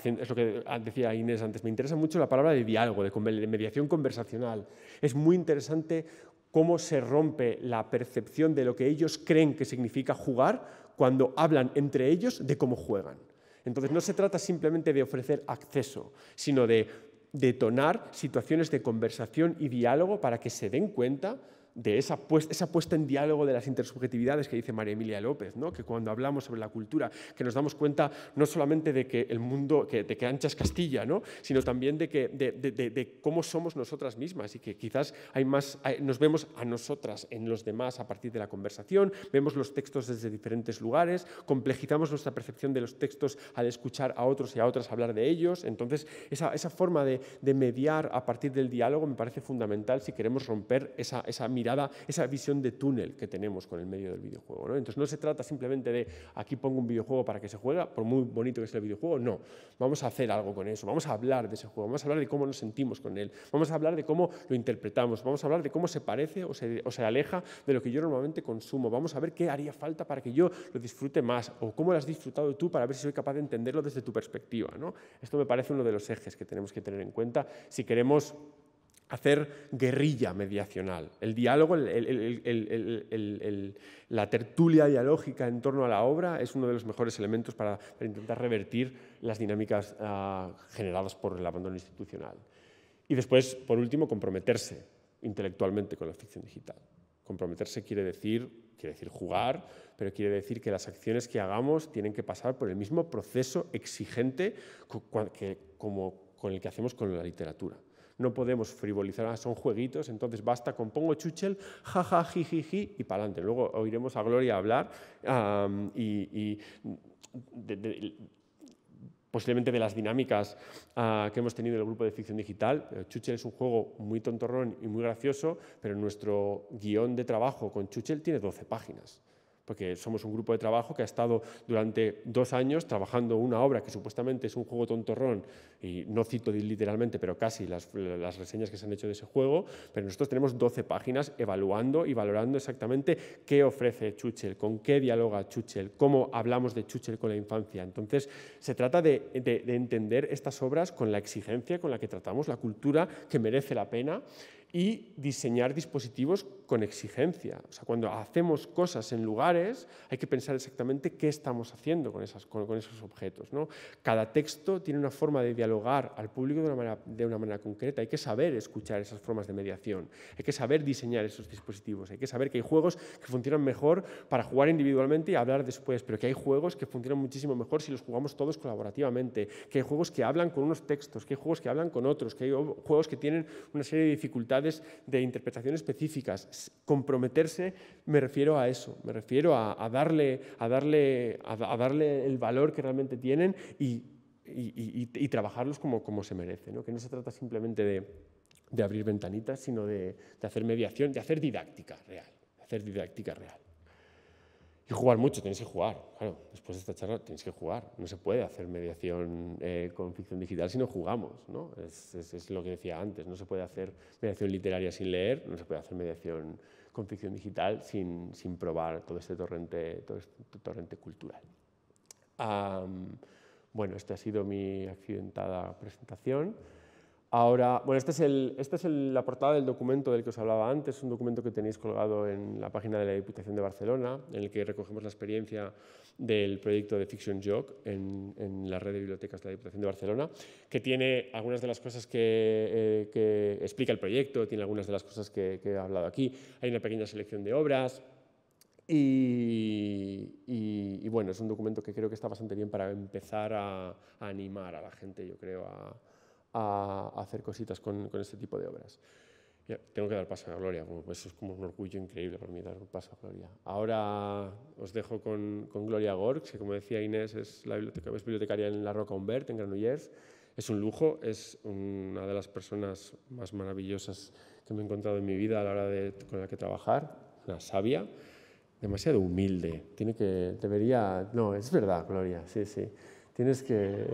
Es lo que decía Inés antes, me interesa mucho la palabra de diálogo, de mediación conversacional. Es muy interesante cómo se rompe la percepción de lo que ellos creen que significa jugar cuando hablan entre ellos de cómo juegan. Entonces, no se trata simplemente de ofrecer acceso, sino de detonar situaciones de conversación y diálogo para que se den cuenta de esa puesta en diálogo de las intersubjetividades que dice María Emilia López, ¿no? Que cuando hablamos sobre la cultura, que nos damos cuenta no solamente de que el mundo, de que ancha es Castilla, ¿no? Sino también de cómo somos nosotras mismas y que quizás nos vemos a nosotras en los demás a partir de la conversación, vemos los textos desde diferentes lugares, complejizamos nuestra percepción de los textos al escuchar a otros y a otras hablar de ellos. Entonces, esa forma de mediar a partir del diálogo me parece fundamental si queremos romper esa mirada, esa visión de túnel que tenemos con el medio del videojuego, ¿no? Entonces no se trata simplemente de aquí pongo un videojuego para que se juegue, por muy bonito que sea el videojuego, no. Vamos a hacer algo con eso, vamos a hablar de ese juego, vamos a hablar de cómo nos sentimos con él, vamos a hablar de cómo lo interpretamos, vamos a hablar de cómo se parece o se aleja de lo que yo normalmente consumo, vamos a ver qué haría falta para que yo lo disfrute más o cómo lo has disfrutado tú para ver si soy capaz de entenderlo desde tu perspectiva, ¿no? Esto me parece uno de los ejes que tenemos que tener en cuenta si queremos hacer guerrilla mediacional. El diálogo, la tertulia dialógica en torno a la obra es uno de los mejores elementos para intentar revertir las dinámicas generadas por el abandono institucional. Y después, por último, comprometerse intelectualmente con la ficción digital. Comprometerse quiere decir jugar, pero quiere decir que las acciones que hagamos tienen que pasar por el mismo proceso exigente con el que hacemos con la literatura. No podemos frivolizar, son jueguitos, entonces basta con pongo Chuchel, jaja, jijiji y para adelante. Luego oiremos a Gloria hablar posiblemente de las dinámicas que hemos tenido en el grupo de ficción digital. Chuchel es un juego muy tontorrón y muy gracioso, pero nuestro guión de trabajo con Chuchel tiene 12 páginas. Porque somos un grupo de trabajo que ha estado durante 2 años trabajando una obra que supuestamente es un juego tontorrón, y no cito literalmente, pero casi las reseñas que se han hecho de ese juego, pero nosotros tenemos 12 páginas evaluando y valorando exactamente qué ofrece Chuchel, con qué dialoga Chuchel, cómo hablamos de Chuchel con la infancia. Entonces, se trata de entender estas obras con la exigencia con la que tratamos la cultura que merece la pena y diseñar dispositivos con exigencia. O sea, cuando hacemos cosas en lugares, hay que pensar exactamente qué estamos haciendo con esos objetos, ¿no? Cada texto tiene una forma de dialogar al público de una manera concreta. Hay que saber escuchar esas formas de mediación. Hay que saber diseñar esos dispositivos. Hay que saber que hay juegos que funcionan mejor para jugar individualmente y hablar después, pero que hay juegos que funcionan muchísimo mejor si los jugamos todos colaborativamente, que hay juegos que hablan con unos textos, que hay juegos que hablan con otros, que hay juegos que tienen una serie de dificultades de interpretación específicas. Comprometerse, me refiero a eso, me refiero a darle el valor que realmente tienen y trabajarlos como se merece, ¿no? Que no se trata simplemente de abrir ventanitas, sino de hacer mediación, de hacer didáctica real. Y jugar mucho, tenéis que jugar. Claro, después de esta charla tenéis que jugar. No se puede hacer mediación con ficción digital si no jugamos, ¿no? Es lo que decía antes. No se puede hacer mediación literaria sin leer, no se puede hacer mediación con ficción digital sin probar todo este torrente cultural. Bueno, esta ha sido mi accidentada presentación. Ahora, bueno, esta es la portada del documento del que os hablaba antes, un documento que tenéis colgado en la página de la Diputación de Barcelona, en el que recogemos la experiencia del proyecto de Fiction Jog en la red de bibliotecas de la Diputación de Barcelona, que tiene algunas de las cosas que explica el proyecto, tiene algunas de las cosas que he hablado aquí. Hay una pequeña selección de obras y bueno, es un documento que creo que está bastante bien para empezar a animar a la gente, yo creo, a hacer cositas con este tipo de obras. Ya, tengo que dar paso a Gloria, pues es como un orgullo increíble para mí dar paso a Gloria. Ahora os dejo con Gloria Gorg, que como decía Inés es bibliotecaria en la Roca Humbert, en Granollers. Es un lujo, es una de las personas más maravillosas que me he encontrado en mi vida a la hora con la que trabajar, una sabia, demasiado humilde. No, es verdad, Gloria, sí. Tienes que...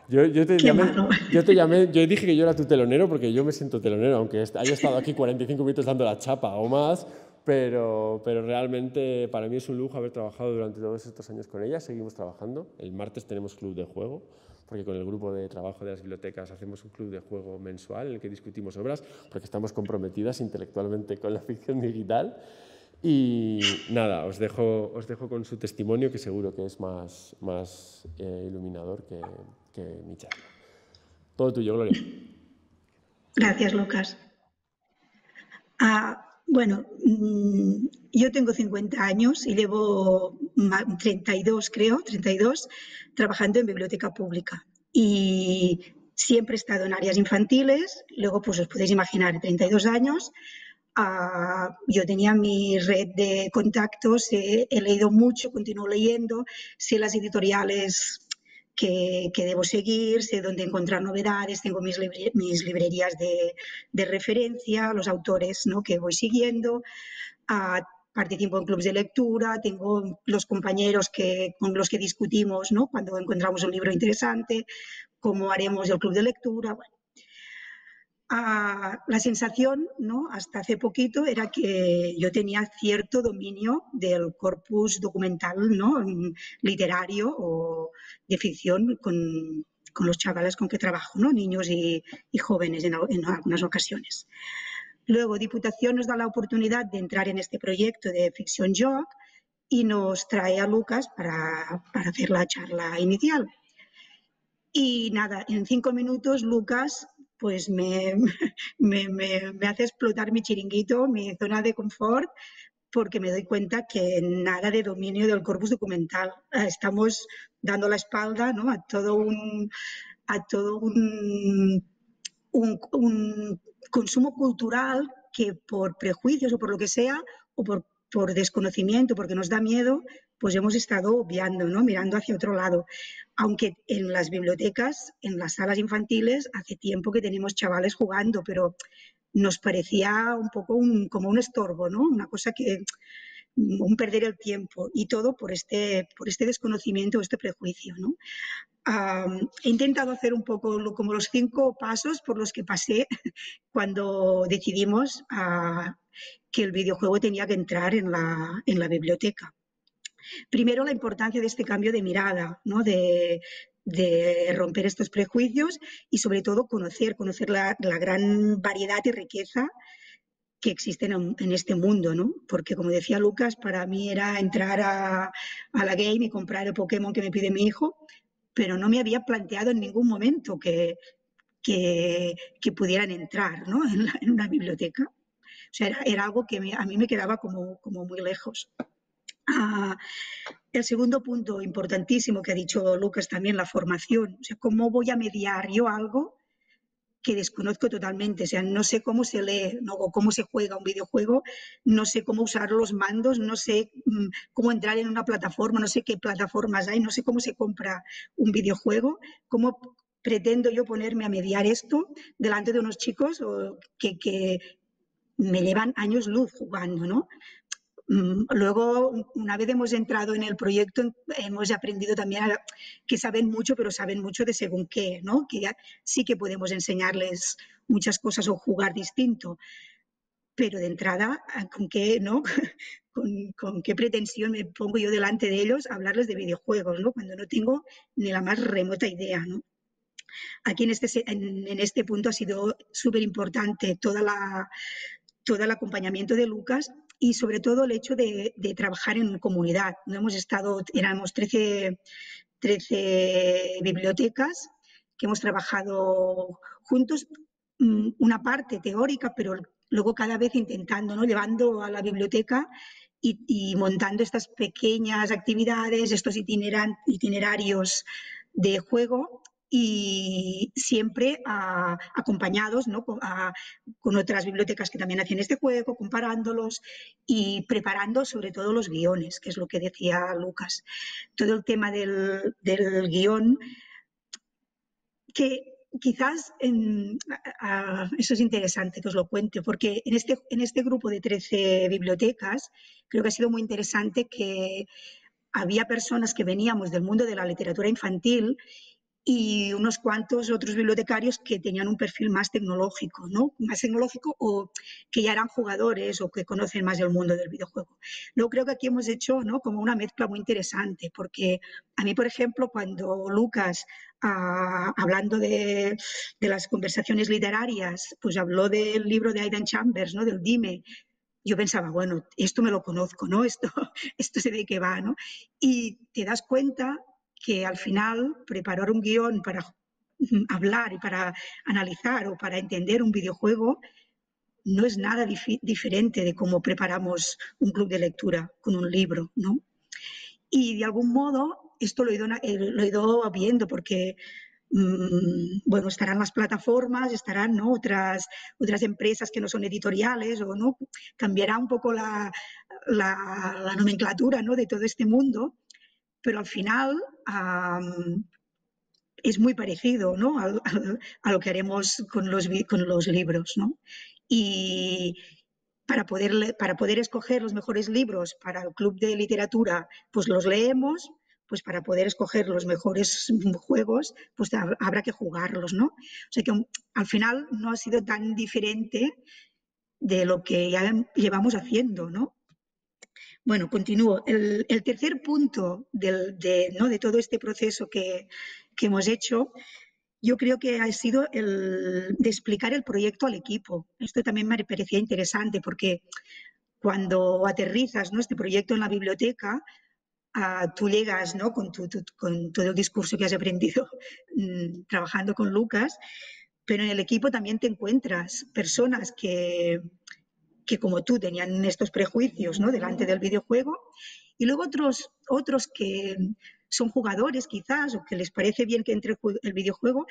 Yo dije que yo era tu telonero porque yo me siento telonero, aunque haya estado aquí 45 minutos dando la chapa o más, pero realmente para mí es un lujo haber trabajado durante todos estos años con ella. Seguimos trabajando. El martes tenemos club de juego, porque con el grupo de trabajo de las bibliotecas hacemos un club de juego mensual en el que discutimos obras, porque estamos comprometidas intelectualmente con la ficción digital. Y nada, os dejo con su testimonio, que seguro que es más iluminador que mi charla. Todo tuyo, Gloria. Gracias, Lucas. Bueno, yo tengo 50 años y llevo 32, creo, 32, trabajando en biblioteca pública. Y siempre he estado en áreas infantiles. Luego, pues os podéis imaginar, 32 años. Yo tenía mi red de contactos, he leído mucho, continúo leyendo, sé las editoriales que debo seguir, sé dónde encontrar novedades, tengo mis librerías de referencia, los autores, ¿no?, que voy siguiendo, participo en clubes de lectura, tengo los compañeros con los que discutimos, ¿no?, cuando encontramos un libro interesante, cómo haremos el club de lectura. Bueno, la sensación, ¿no?, hasta hace poquito era que yo tenía cierto dominio del corpus documental, ¿no?, literario o de ficción con los chavales con que trabajo, ¿no?, niños y jóvenes en algunas ocasiones. Luego, Diputación nos da la oportunidad de entrar en este proyecto de Fiction Jog y nos trae a Lucas para hacer la charla inicial. Y nada, en 5 minutos Lucas pues me hace explotar mi chiringuito, mi zona de confort, porque me doy cuenta que nada de dominio del corpus documental. Estamos dando la espalda, ¿no?, a todo un consumo cultural que por prejuicios o por lo que sea, o por desconocimiento, porque nos da miedo, pues hemos estado obviando, ¿no?, mirando hacia otro lado. Aunque en las bibliotecas, en las salas infantiles, hace tiempo que tenemos chavales jugando, pero nos parecía un poco como un estorbo, ¿no?, una cosa un perder el tiempo, y todo por este desconocimiento, este prejuicio, ¿no? He intentado hacer un poco como los 5 pasos por los que pasé cuando decidimos que el videojuego tenía que entrar en la biblioteca. Primero, la importancia de este cambio de mirada, ¿no?, de romper estos prejuicios y, sobre todo, conocer la gran variedad y riqueza que existen en este mundo, ¿no? Porque, como decía Lucas, para mí era entrar a la game y comprar el Pokémon que me pide mi hijo, pero no me había planteado en ningún momento que pudieran entrar, ¿no?, en una biblioteca. O sea, era algo que a mí me quedaba como muy lejos. El segundo punto importantísimo que ha dicho Lucas también, la formación. O sea, ¿cómo voy a mediar yo algo que desconozco totalmente? O sea, no sé cómo se lee, ¿no?, o cómo se juega un videojuego, no sé cómo usar los mandos, no sé cómo entrar en una plataforma, no sé qué plataformas hay, no sé cómo se compra un videojuego, cómo pretendo yo ponerme a mediar esto delante de unos chicos que me llevan años luz jugando, ¿no? Luego, una vez hemos entrado en el proyecto, hemos aprendido también que saben mucho, pero saben mucho de según qué, ¿no?, que ya sí que podemos enseñarles muchas cosas o jugar distinto, pero de entrada, ¿con qué, no? ¿Con qué pretensión me pongo yo delante de ellos a hablarles de videojuegos, ¿no?, cuando no tengo ni la más remota idea, ¿no? Aquí en este punto ha sido súper importante todo el acompañamiento de Lucas y sobre todo el hecho de trabajar en comunidad. Éramos 13 bibliotecas que hemos trabajado juntos, una parte teórica, pero luego cada vez intentando, ¿no? Llevando a la biblioteca y montando estas pequeñas actividades, estos itinerarios de juego y siempre acompañados, ¿no? con otras bibliotecas que también hacen este juego, comparándolos y preparando sobre todo los guiones, que es lo que decía Lucas. Todo el tema del guión, que quizás eso es interesante que os lo cuente, porque en este grupo de 13 bibliotecas creo que ha sido muy interesante que había personas que veníamos del mundo de la literatura infantil y unos cuantos otros bibliotecarios que tenían un perfil más tecnológico, ¿no? Más tecnológico o que ya eran jugadores o que conocen más del mundo del videojuego. Luego creo que aquí hemos hecho, ¿no? Como una mezcla muy interesante, porque a mí, por ejemplo, cuando Lucas, hablando de las conversaciones literarias, pues habló del libro de Aidan Chambers, ¿no? Del Dime, yo pensaba, bueno, esto me lo conozco, ¿no? Esto sé de qué va, ¿no? Y te das cuenta que al final preparar un guión para hablar y para analizar o para entender un videojuego no es nada diferente de cómo preparamos un club de lectura con un libro, ¿no? Y de algún modo esto lo he ido viendo porque bueno, estarán las plataformas, estarán, ¿no? otras empresas que no son editoriales o no, cambiará un poco la nomenclatura, ¿no? de todo este mundo, pero al final es muy parecido, ¿no? a lo que haremos con los libros, ¿no? Y para poder escoger los mejores libros para el club de literatura, pues los leemos, pues para poder escoger los mejores juegos, pues habrá que jugarlos, ¿no? O sea que al final no ha sido tan diferente de lo que ya llevamos haciendo, ¿no? Bueno, continúo. El tercer punto de todo este proceso que hemos hecho, yo creo que ha sido el de explicar el proyecto al equipo. Esto también me parecía interesante porque cuando aterrizas, ¿no? este proyecto en la biblioteca, tú llegas, ¿no? con todo el discurso que has aprendido trabajando con Lucas, pero en el equipo también te encuentras personas que como tú tenían estos prejuicios, ¿no? delante del videojuego, y luego otros que son jugadores quizás o que les parece bien que entre el videojuego,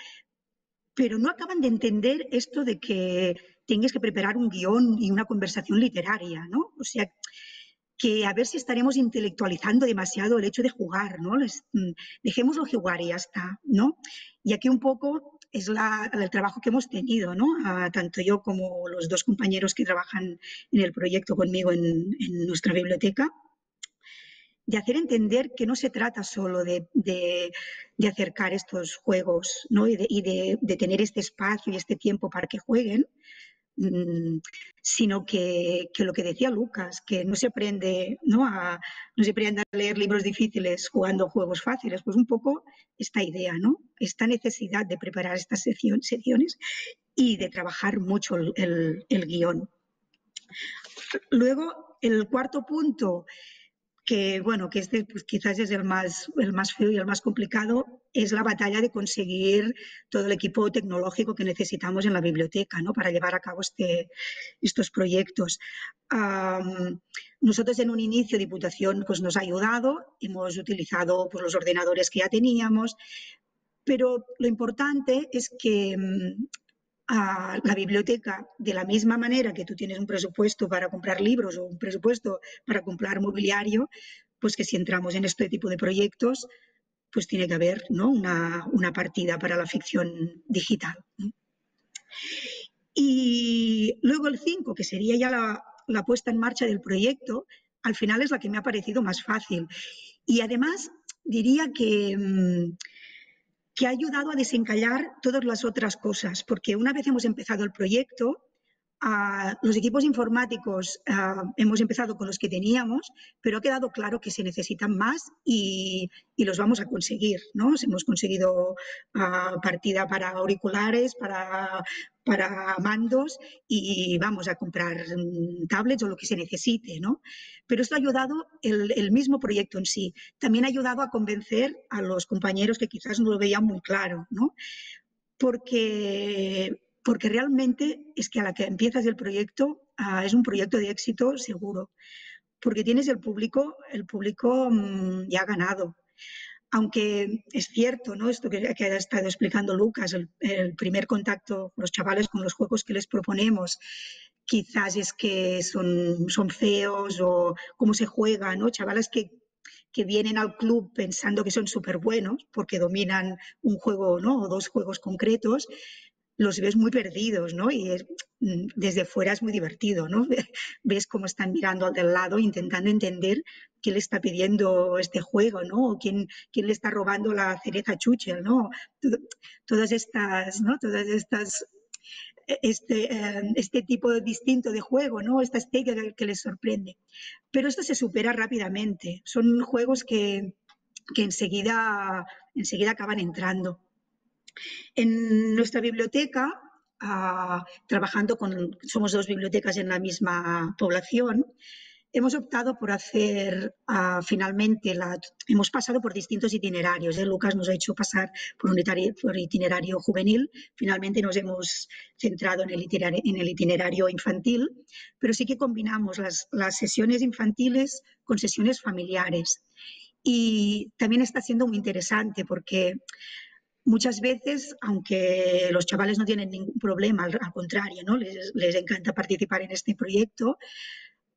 pero no acaban de entender esto de que tengas que preparar un guión y una conversación literaria, ¿no? O sea, que a ver si estaremos intelectualizando demasiado el hecho de jugar, ¿no? Dejémoslo jugar y ya está, ¿no? Y aquí un poco es el trabajo que hemos tenido, ¿no? Tanto yo como los dos compañeros que trabajan en el proyecto conmigo en nuestra biblioteca, de hacer entender que no se trata solo de acercar estos juegos, ¿no? y de tener este espacio y este tiempo para que jueguen, sino que lo que decía Lucas, que no se aprende, ¿no? No se aprende a leer libros difíciles jugando juegos fáciles, pues un poco esta idea, ¿no? Esta necesidad de preparar estas secciones y de trabajar mucho el guión. Luego, el cuarto punto, que bueno, que pues quizás es el más feo y el más complicado, es la batalla de conseguir todo el equipo tecnológico que necesitamos en la biblioteca, ¿no? para llevar a cabo estos proyectos. Nosotros en un inicio Diputación pues, nos ha ayudado, hemos utilizado pues, los ordenadores que ya teníamos, pero lo importante es que a la biblioteca, de la misma manera que tú tienes un presupuesto para comprar libros o un presupuesto para comprar mobiliario, pues que si entramos en este tipo de proyectos, pues tiene que haber, ¿no? una partida para la ficción digital, ¿no? Y luego el 5, que sería ya la puesta en marcha del proyecto, al final es la que me ha parecido más fácil. Y además diría que ha ayudado a desencallar todas las otras cosas, porque una vez hemos empezado el proyecto, Los equipos informáticos hemos empezado con los que teníamos, pero ha quedado claro que se necesitan más y los vamos a conseguir, ¿no? Hemos conseguido partida para auriculares, para mandos y vamos a comprar tablets o lo que se necesite, ¿no? Pero esto ha ayudado, el mismo proyecto en sí, también ha ayudado a convencer a los compañeros que quizás no lo veían muy claro, ¿no? Porque realmente es que a la que empiezas el proyecto es un proyecto de éxito seguro, porque tienes el público ya ha ganado. Aunque es cierto, ¿no? Esto que ha estado explicando Lucas, el primer contacto con los chavales con los juegos que les proponemos, quizás es que son feos o cómo se juega, ¿no? Chavales que vienen al club pensando que son súper buenos porque dominan un juego, ¿no? O dos juegos concretos, los ves muy perdidos, ¿no? Y desde fuera es muy divertido, ¿no? Ves cómo están mirando al del lado intentando entender qué le está pidiendo este juego, ¿no? O quién le está robando la cereza a Chuchel, ¿no? Todas estas, ¿no? Este tipo distinto de juego, ¿no? Esta estética que les sorprende. Pero esto se supera rápidamente. Son juegos que enseguida acaban entrando. En nuestra biblioteca, somos 2 bibliotecas en la misma población, hemos optado por hacer finalmente, hemos pasado por distintos itinerarios. Lucas nos ha hecho pasar por itinerario juvenil, finalmente nos hemos centrado en el itinerario infantil, pero sí que combinamos las sesiones infantiles con sesiones familiares. Y también está siendo muy interesante porque muchas veces, aunque los chavales no tienen ningún problema, al contrario, ¿no? Les encanta participar en este proyecto,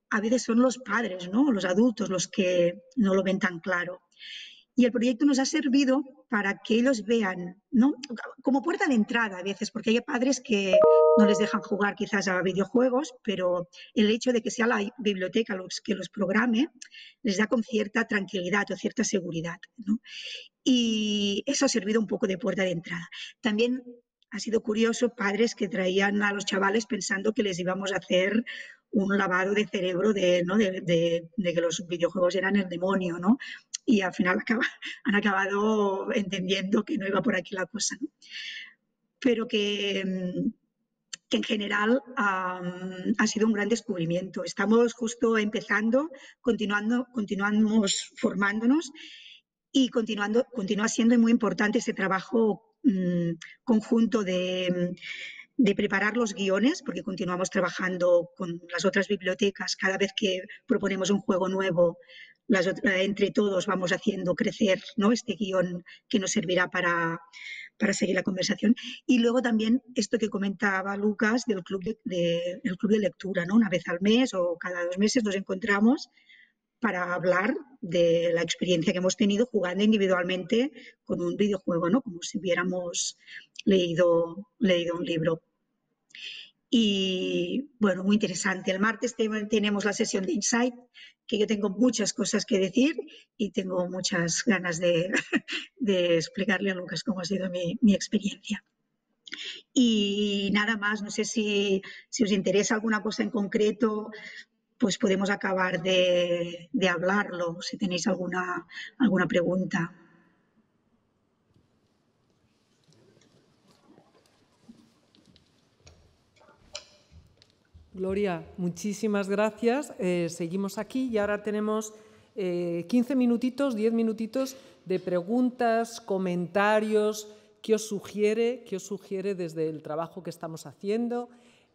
a veces son los padres, ¿no? Los adultos los que no lo ven tan claro. Y el proyecto nos ha servido para que ellos vean, ¿no? Como puerta de entrada a veces, porque hay padres que no les dejan jugar quizás a videojuegos, pero el hecho de que sea la biblioteca que los programe les da con cierta tranquilidad o cierta seguridad, ¿no? Y eso ha servido un poco de puerta de entrada. También ha sido curioso padres que traían a los chavales pensando que les íbamos a hacer un lavado de cerebro de que los videojuegos eran el demonio, ¿no? Y al final han acabado entendiendo que no iba por aquí la cosa, ¿no? Pero que en general ha sido un gran descubrimiento. Estamos justo empezando, continuamos formándonos y continúa siendo muy importante ese trabajo conjunto de preparar los guiones, porque continuamos trabajando con las otras bibliotecas. Cada vez que proponemos un juego nuevo, entre todos vamos haciendo crecer, ¿no? Este guión que nos servirá para seguir la conversación. Y luego también esto que comentaba Lucas del club de lectura, ¿no? Una vez al mes o cada 2 meses nos encontramos para hablar de la experiencia que hemos tenido jugando individualmente con un videojuego, ¿no? Como si hubiéramos leído un libro. Y bueno, muy interesante. El martes tenemos la sesión de Insight, que yo tengo muchas cosas que decir y tengo muchas ganas de explicarle a Lucas cómo ha sido mi experiencia. Y nada más, no sé si os interesa alguna cosa en concreto, pues podemos acabar de hablarlo, si tenéis alguna pregunta. Gloria, muchísimas gracias. Seguimos aquí y ahora tenemos 15 minutitos, 10 minutitos de preguntas, comentarios. ¿Qué os sugiere desde el trabajo que estamos haciendo?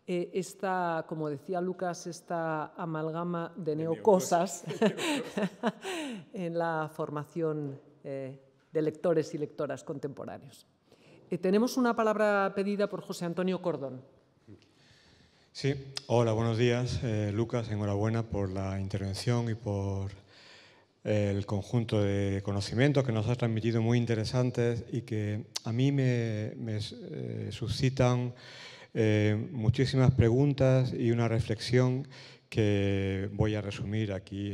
Esta, como decía Lucas, esta amalgama de neocosas en la formación de lectores y lectoras contemporáneos. Tenemos una palabra pedida por José Antonio Cordón. Sí, hola, buenos días. Lucas, enhorabuena por la intervención y por el conjunto de conocimientos que nos has transmitido muy interesantes y que a mí me suscitan muchísimas preguntas y una reflexión que voy a resumir aquí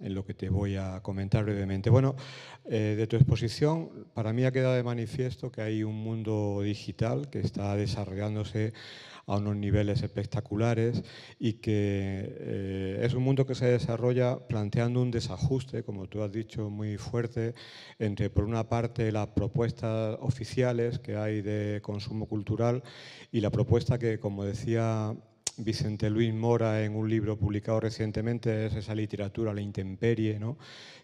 en lo que te voy a comentar brevemente. Bueno, de tu exposición, para mí ha quedado de manifiesto que hay un mundo digital que está desarrollándose a unos niveles espectaculares y que es un mundo que se desarrolla planteando un desajuste, como tú has dicho, muy fuerte entre, por una parte, las propuestas oficiales que hay de consumo cultural y la propuesta que, como decía Vicente Luis Mora en un libro publicado recientemente, es esa literatura, la intemperie, ¿no?,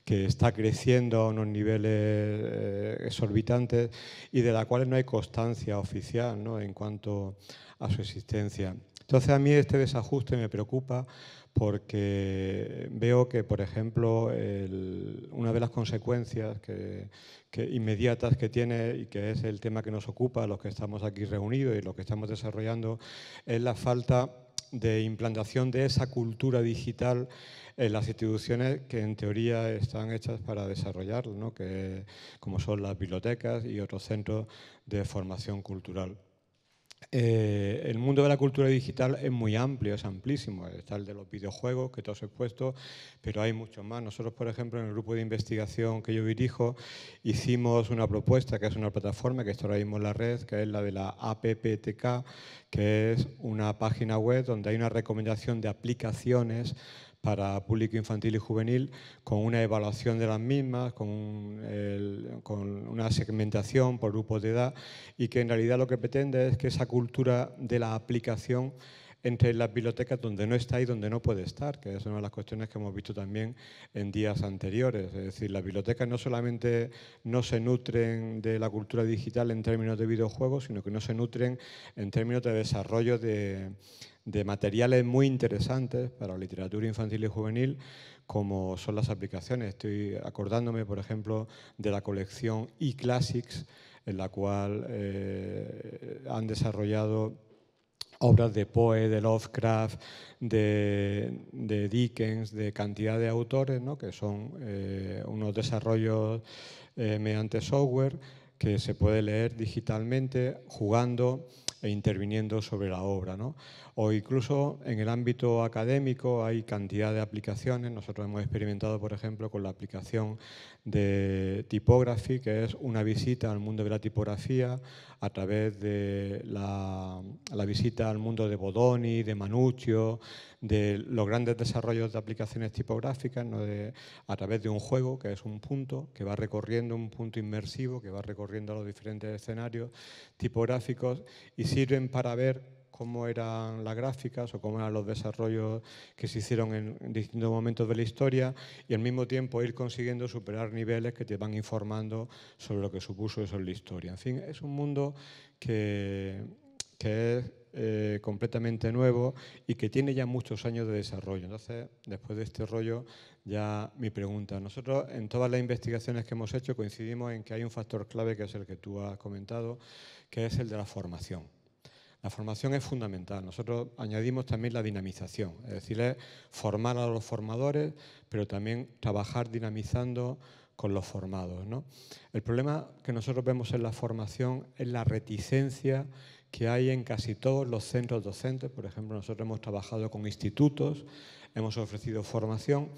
que está creciendo a unos niveles exorbitantes y de la cual no hay constancia oficial, ¿no?, en cuanto a su existencia. Entonces, a mí este desajuste me preocupa porque veo que, por ejemplo, una de las consecuencias inmediatas que tiene, y que es el tema que nos ocupa a los que estamos aquí reunidos y lo que estamos desarrollando, es la falta de implantación de esa cultura digital en las instituciones que en teoría están hechas para desarrollarlo, ¿no?, que, como son las bibliotecas y otros centros de formación cultural. El mundo de la cultura digital es muy amplio, es amplísimo. Está el de los videojuegos, que todos he puesto, pero hay muchos más. Nosotros, por ejemplo, en el grupo de investigación que yo dirijo, hicimos una propuesta, que es una plataforma que está ahora mismo en la red, que es la de la APPTK, que es una página web donde hay una recomendación de aplicaciones para público infantil y juvenil, con una evaluación de las mismas, con una segmentación por grupos de edad, y que en realidad lo que pretende es que esa cultura de la aplicación entre en las bibliotecas donde no está y donde no puede estar, que es una de las cuestiones que hemos visto también en días anteriores. Es decir, las bibliotecas no solamente no se nutren de la cultura digital en términos de videojuegos, sino que no se nutren en términos de desarrollo de materiales muy interesantes para la literatura infantil y juvenil, como son las aplicaciones. Estoy acordándome, por ejemplo, de la colección eClassics, en la cual han desarrollado obras de Poe, de Lovecraft, de Dickens, de cantidad de autores, ¿no?, que son unos desarrollos mediante software que se puede leer digitalmente, jugando e interviniendo sobre la obra, ¿no? O incluso en el ámbito académico hay cantidad de aplicaciones. Nosotros hemos experimentado, por ejemplo, con la aplicación de Typography, que es una visita al mundo de la tipografía a través de la visita al mundo de Bodoni, de Manuccio, de los grandes desarrollos de aplicaciones tipográficas, ¿no?, a través de un juego que es un punto que va recorriendo, un punto inmersivo que va recorriendo los diferentes escenarios tipográficos, y sirven para ver cómo eran las gráficas o cómo eran los desarrollos que se hicieron en distintos momentos de la historia, y al mismo tiempo ir consiguiendo superar niveles que te van informando sobre lo que supuso eso en la historia. En fin, es un mundo que es completamente nuevo y que tiene ya muchos años de desarrollo. Entonces, después de este rollo, ya mi pregunta. Nosotros, en todas las investigaciones que hemos hecho, coincidimos en que hay un factor clave, que es el que tú has comentado, que es el de la formación. La formación es fundamental. Nosotros añadimos también la dinamización, es decir, es formar a los formadores, pero también trabajar dinamizando con los formados, ¿no? El problema que nosotros vemos en la formación es la reticencia que hay en casi todos los centros docentes. Por ejemplo, nosotros hemos trabajado con institutos, hemos ofrecido formación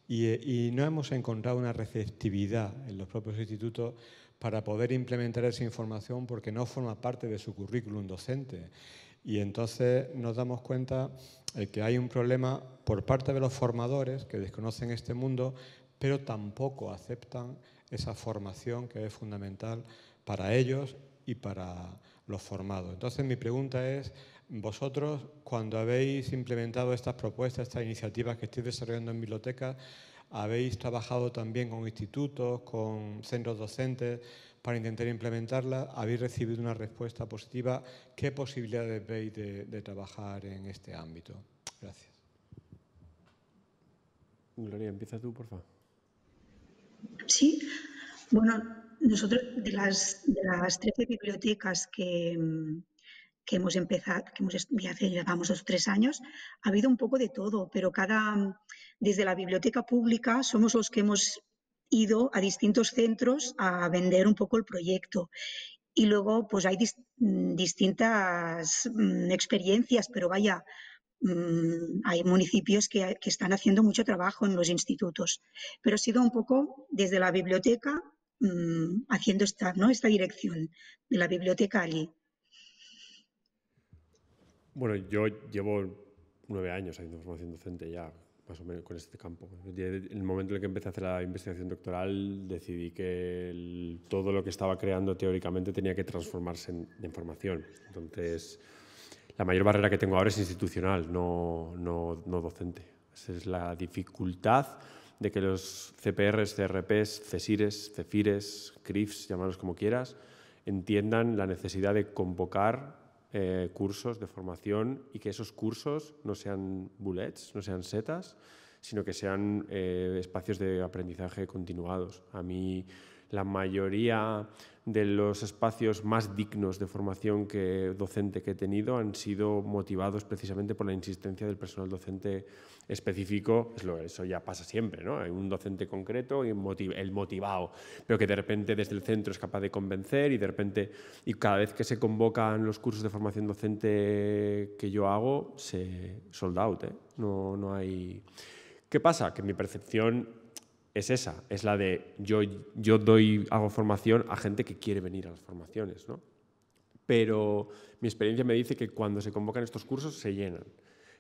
y no hemos encontrado una receptividad en los propios institutos para poder implementar esa información, porque no forma parte de su currículum docente. Y entonces nos damos cuenta de que hay un problema por parte de los formadores que desconocen este mundo, pero tampoco aceptan esa formación que es fundamental para ellos y para los formados. Entonces, mi pregunta es, vosotros, cuando habéis implementado estas propuestas, estas iniciativas que estáis desarrollando en bibliotecas, ¿habéis trabajado también con institutos, con centros docentes para intentar implementarlas? ¿Habéis recibido una respuesta positiva? ¿Qué posibilidades veis de trabajar en este ámbito? Gracias. Gloria, empieza tú, por favor. Sí, bueno, nosotros de las 13 bibliotecas que hemos empezado, ya llevamos 2 o 3 años, ha habido un poco de todo, pero desde la biblioteca pública somos los que hemos ido a distintos centros a vender un poco el proyecto. Y luego pues hay distintas experiencias, pero vaya, hay municipios que están haciendo mucho trabajo en los institutos, pero ha sido un poco desde la biblioteca haciendo esta dirección de la biblioteca allí. Bueno, yo llevo 9 años haciendo formación docente ya, más o menos con este campo. En el momento en el que empecé a hacer la investigación doctoral, decidí que todo lo que estaba creando teóricamente tenía que transformarse en formación. Entonces, la mayor barrera que tengo ahora es institucional, no docente. Esa es la dificultad de que los CPRs, CRPs, CSIRes, CEFIRes, CRIFs, llamarlos como quieras, entiendan la necesidad de convocar cursos de formación y que esos cursos no sean bullets, no sean setas, sino que sean espacios de aprendizaje continuados. A mí la mayoría de los espacios más dignos de formación docente que he tenido han sido motivados precisamente por la insistencia del personal docente específico. Eso ya pasa siempre, ¿no? Hay un docente concreto y el motivado, pero que de repente desde el centro es capaz de convencer y cada vez que se convocan los cursos de formación docente que yo hago, se sold out, ¿eh? No hay... ¿Qué pasa? Que mi percepción es esa, es la de yo hago formación a gente que quiere venir a las formaciones, ¿no? Pero mi experiencia me dice que cuando se convocan estos cursos se llenan.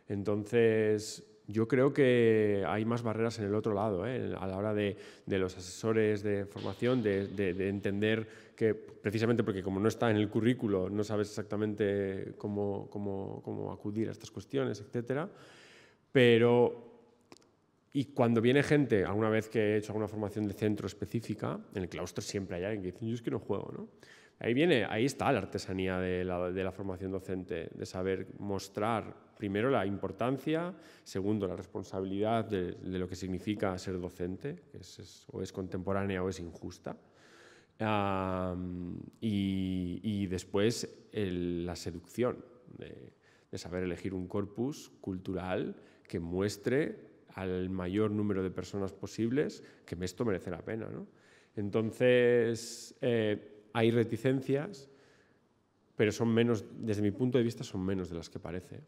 Entonces, yo creo que hay más barreras en el otro lado, ¿eh? A la hora de los asesores de formación, de entender que precisamente porque como no está en el currículo, no sabes exactamente cómo acudir a estas cuestiones, etcétera. Y cuando viene gente, alguna vez que he hecho alguna formación de centro específica, en el claustro siempre hay alguien que dice, yo es que no juego, ¿no? Ahí está la artesanía de la formación docente, de saber mostrar, primero, la importancia, segundo, la responsabilidad de lo que significa ser docente, que o es contemporánea o es injusta, y después la seducción de saber elegir un corpus cultural que muestre al mayor número de personas posibles que esto merece la pena, ¿no? Entonces, hay reticencias, pero son menos, desde mi punto de vista, son menos de las que parece.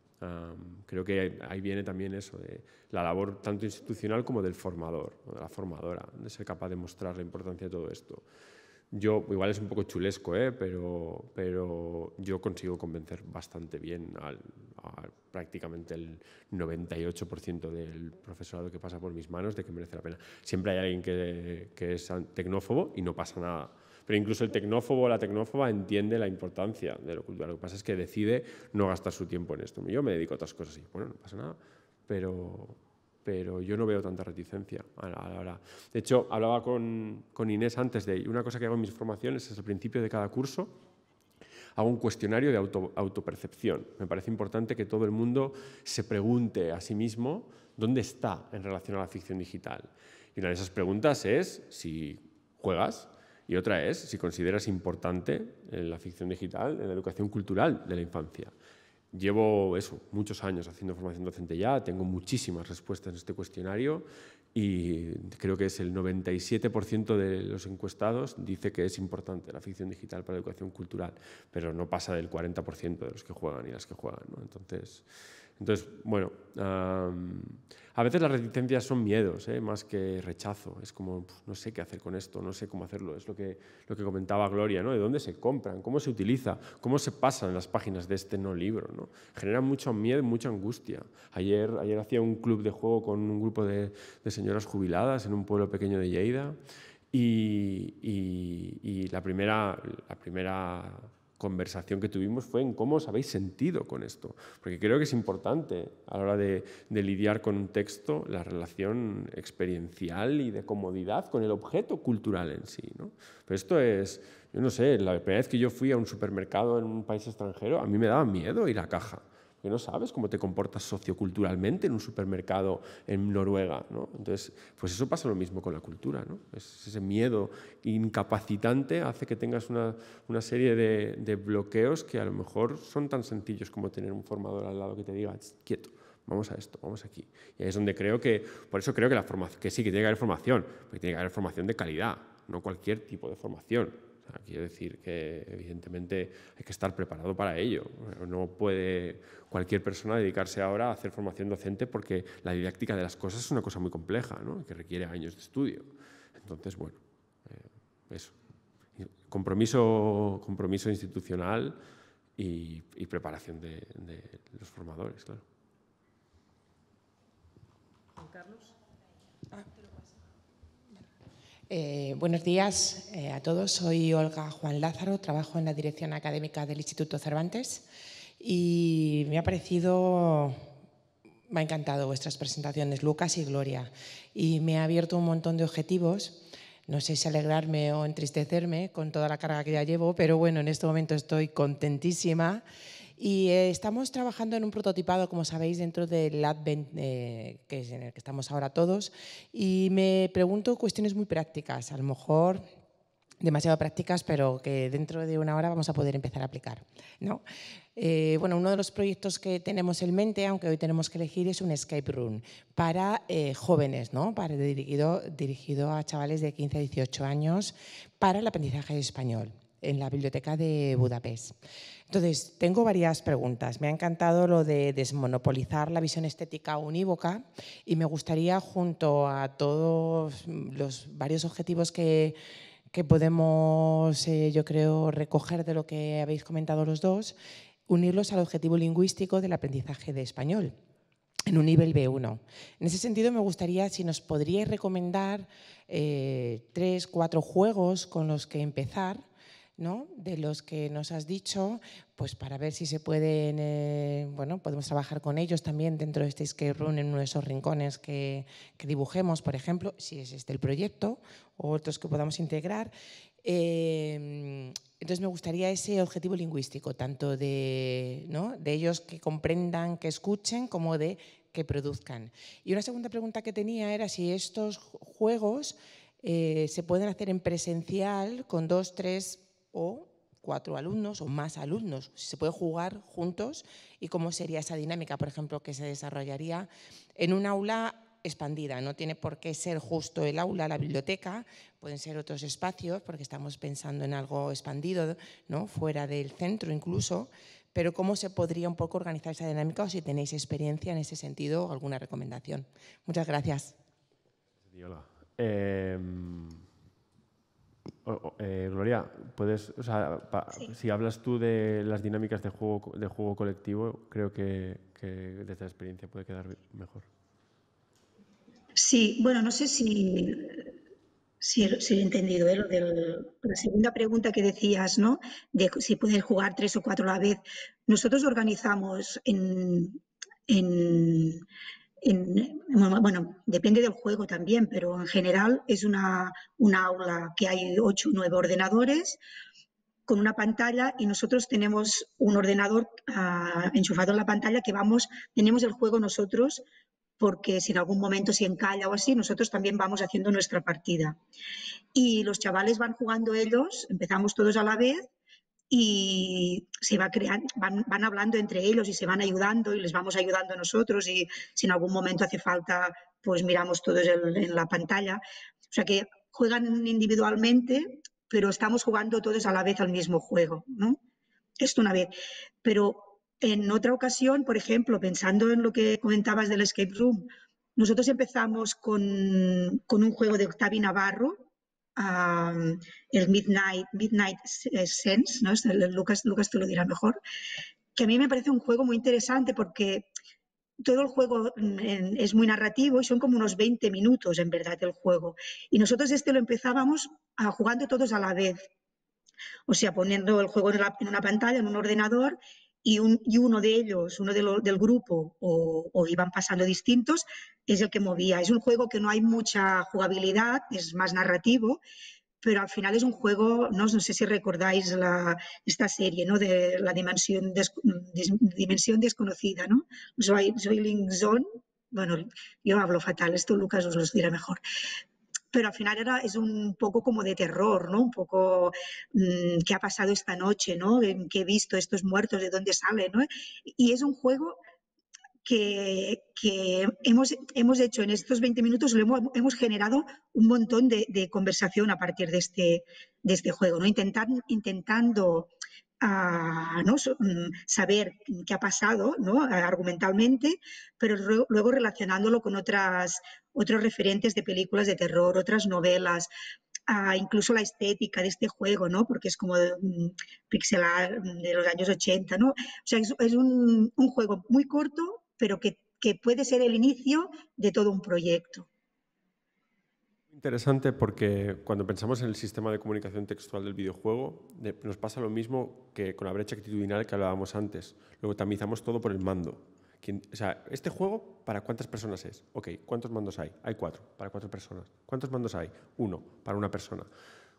Creo que ahí viene también eso, de la labor tanto institucional como del formador, o de la formadora, de ser capaz de mostrar la importancia de todo esto. Igual es un poco chulesco, pero yo consigo convencer bastante bien a prácticamente el 98% del profesorado que pasa por mis manos de que merece la pena. Siempre hay alguien que es tecnófobo y no pasa nada. Pero incluso el tecnófobo o la tecnófoba entiende la importancia de lo cultural. Lo que pasa es que decide no gastar su tiempo en esto. Yo me dedico a otras cosas y bueno, no pasa nada, pero yo no veo tanta reticencia a la hora. De hecho, hablaba con Inés antes de una cosa que hago en mis formaciones es al principio de cada curso hago un cuestionario de autopercepción. Me parece importante que todo el mundo se pregunte a sí mismo dónde está en relación a la ficción digital. Y una de esas preguntas es si juegas y otra es si consideras importante la ficción digital en la educación cultural de la infancia. Llevo muchos años haciendo formación docente ya, tengo muchísimas respuestas en este cuestionario y creo que es el 97% de los encuestados dice que es importante la ficción digital para la educación cultural, pero no pasa del 40% de los que juegan y las que juegan, ¿no? Entonces, bueno, a veces las reticencias son miedos, más que rechazo. Es como, no sé qué hacer con esto, no sé cómo hacerlo. Es lo que comentaba Gloria, ¿no? De dónde se compran, cómo se utiliza, cómo se pasan las páginas de este no libro, ¿no? Genera mucho miedo, mucha angustia. Ayer hacía un club de juego con un grupo de señoras jubiladas en un pueblo pequeño de Lleida y la primera conversación que tuvimos fue en cómo os habéis sentido con esto, porque creo que es importante a la hora de lidiar con un texto la relación experiencial y de comodidad con el objeto cultural en sí, ¿no? Pero esto es, yo no sé, la primera vez que yo fui a un supermercado en un país extranjero, a mí me daba miedo ir a caja, porque no sabes cómo te comportas socioculturalmente en un supermercado en Noruega, ¿no? Entonces, pues eso pasa lo mismo con la cultura, ¿no? Ese miedo incapacitante hace que tengas una serie de bloqueos que a lo mejor son tan sencillos como tener un formador al lado que te diga, quieto, vamos a esto, vamos aquí. Y ahí es donde por eso creo que que sí, que tiene que haber formación, porque tiene que haber formación de calidad, no cualquier tipo de formación. Quiero decir que, evidentemente, hay que estar preparado para ello. No puede cualquier persona dedicarse ahora a hacer formación docente porque la didáctica de las cosas es una cosa muy compleja, ¿no? Que requiere años de estudio. Entonces, bueno, eso. Compromiso institucional y preparación de los formadores, claro. Juan Carlos. Buenos días a todos. Soy Olga Juan Lázaro, trabajo en la dirección académica del Instituto Cervantes y me ha encantado vuestras presentaciones, Lucas y Gloria, y me ha abierto un montón de objetivos. No sé si alegrarme o entristecerme con toda la carga que ya llevo, pero bueno, en este momento estoy contentísima. Y estamos trabajando en un prototipado, como sabéis, dentro del Advent, que es en el que estamos ahora todos. Y me pregunto cuestiones muy prácticas, a lo mejor demasiado prácticas, pero que dentro de una hora vamos a poder empezar a aplicar, ¿no? Bueno, uno de los proyectos que tenemos en mente, aunque hoy tenemos que elegir, es un escape room para jóvenes, ¿no? Dirigido a chavales de 15 a 18 años para el aprendizaje de español en la Biblioteca de Budapest. Entonces, tengo varias preguntas. Me ha encantado lo de desmonopolizar la visión estética unívoca y me gustaría, junto a todos los varios objetivos que podemos, yo creo, recoger de lo que habéis comentado los dos, unirlos al objetivo lingüístico del aprendizaje de español en un nivel B1. En ese sentido, me gustaría si nos podríais recomendar 3, 4 juegos con los que empezar, ¿no? De los que nos has dicho, pues para ver si se pueden, bueno, podemos trabajar con ellos también dentro de este escape room en uno de esos rincones que dibujemos, por ejemplo, si es este el proyecto, o otros que podamos integrar. Entonces me gustaría ese objetivo lingüístico, tanto de, ¿no? de ellos que comprendan, que escuchen, como de que produzcan. Y una segunda pregunta que tenía era si estos juegos se pueden hacer en presencial con 2, 3 o 4 alumnos o más alumnos, si se puede jugar juntos y cómo sería esa dinámica, por ejemplo, que se desarrollaría en un aula expandida. No tiene por qué ser justo el aula, la biblioteca, pueden ser otros espacios porque estamos pensando en algo expandido, ¿no? Fuera del centro incluso, pero cómo se podría un poco organizar esa dinámica o si tenéis experiencia en ese sentido o alguna recomendación. Muchas gracias. Gloria, puedes, o sea, Sí. si hablas tú de las dinámicas de juego colectivo, creo que desde la experiencia puede quedar mejor. Sí, bueno, no sé si lo he entendido, lo de la segunda pregunta que decías, ¿no? De si puedes jugar 3 o 4 a la vez. Nosotros organizamos bueno, depende del juego también, pero en general es una aula que hay 8 o 9 ordenadores con una pantalla y nosotros tenemos un ordenador enchufado en la pantalla que tenemos el juego nosotros porque si en algún momento se encalla o así, nosotros también vamos haciendo nuestra partida. Y los chavales van jugando ellos, empezamos todos a la vez y se va creando, van hablando entre ellos y se van ayudando y les vamos ayudando nosotros y si en algún momento hace falta, pues miramos todos en la pantalla. O sea que juegan individualmente, pero estamos jugando todos a la vez al mismo juego, ¿no? Esto una vez. Pero en otra ocasión, por ejemplo, pensando en lo que comentabas del escape room, nosotros empezamos con un juego de Octavi Navarro, el Midnight Sense, ¿no? Lucas te lo dirá mejor, que a mí me parece un juego muy interesante porque todo el juego es muy narrativo y son como unos 20 minutos en verdad el juego. Y nosotros lo empezábamos jugando todos a la vez. O sea, poniendo el juego en una pantalla, en un ordenador, y uno de ellos, del grupo, o iban pasando distintos, es el que movía. Es un juego que no hay mucha jugabilidad, es más narrativo, pero al final es un juego, no sé si recordáis esta serie, ¿no? De la dimensión desconocida, ¿no? Zoiling Zone. Bueno, yo hablo fatal, esto Lucas os lo dirá mejor. Pero al final es un poco como de terror, ¿no? Un poco qué ha pasado esta noche, ¿no? ¿Qué he visto estos muertos? ¿De dónde salen? ¿No? Y es un juego que hemos hecho en estos 20 minutos, hemos generado un montón de conversación a partir de este juego, ¿no? Intentando ¿no? saber qué ha pasado, ¿no? Argumentalmente, pero luego relacionándolo con otros referentes de películas de terror, otras novelas, incluso la estética de este juego, ¿no? Porque es como pixelar de los años 80, ¿no? O sea, es un juego muy corto, pero que puede ser el inicio de todo un proyecto. Interesante porque cuando pensamos en el sistema de comunicación textual del videojuego, nos pasa lo mismo que con la brecha actitudinal que hablábamos antes. Luego tamizamos todo por el mando. O sea, ¿este juego para cuántas personas es? Ok, ¿cuántos mandos hay? Hay 4, para 4 personas. ¿Cuántos mandos hay? 1, para una persona.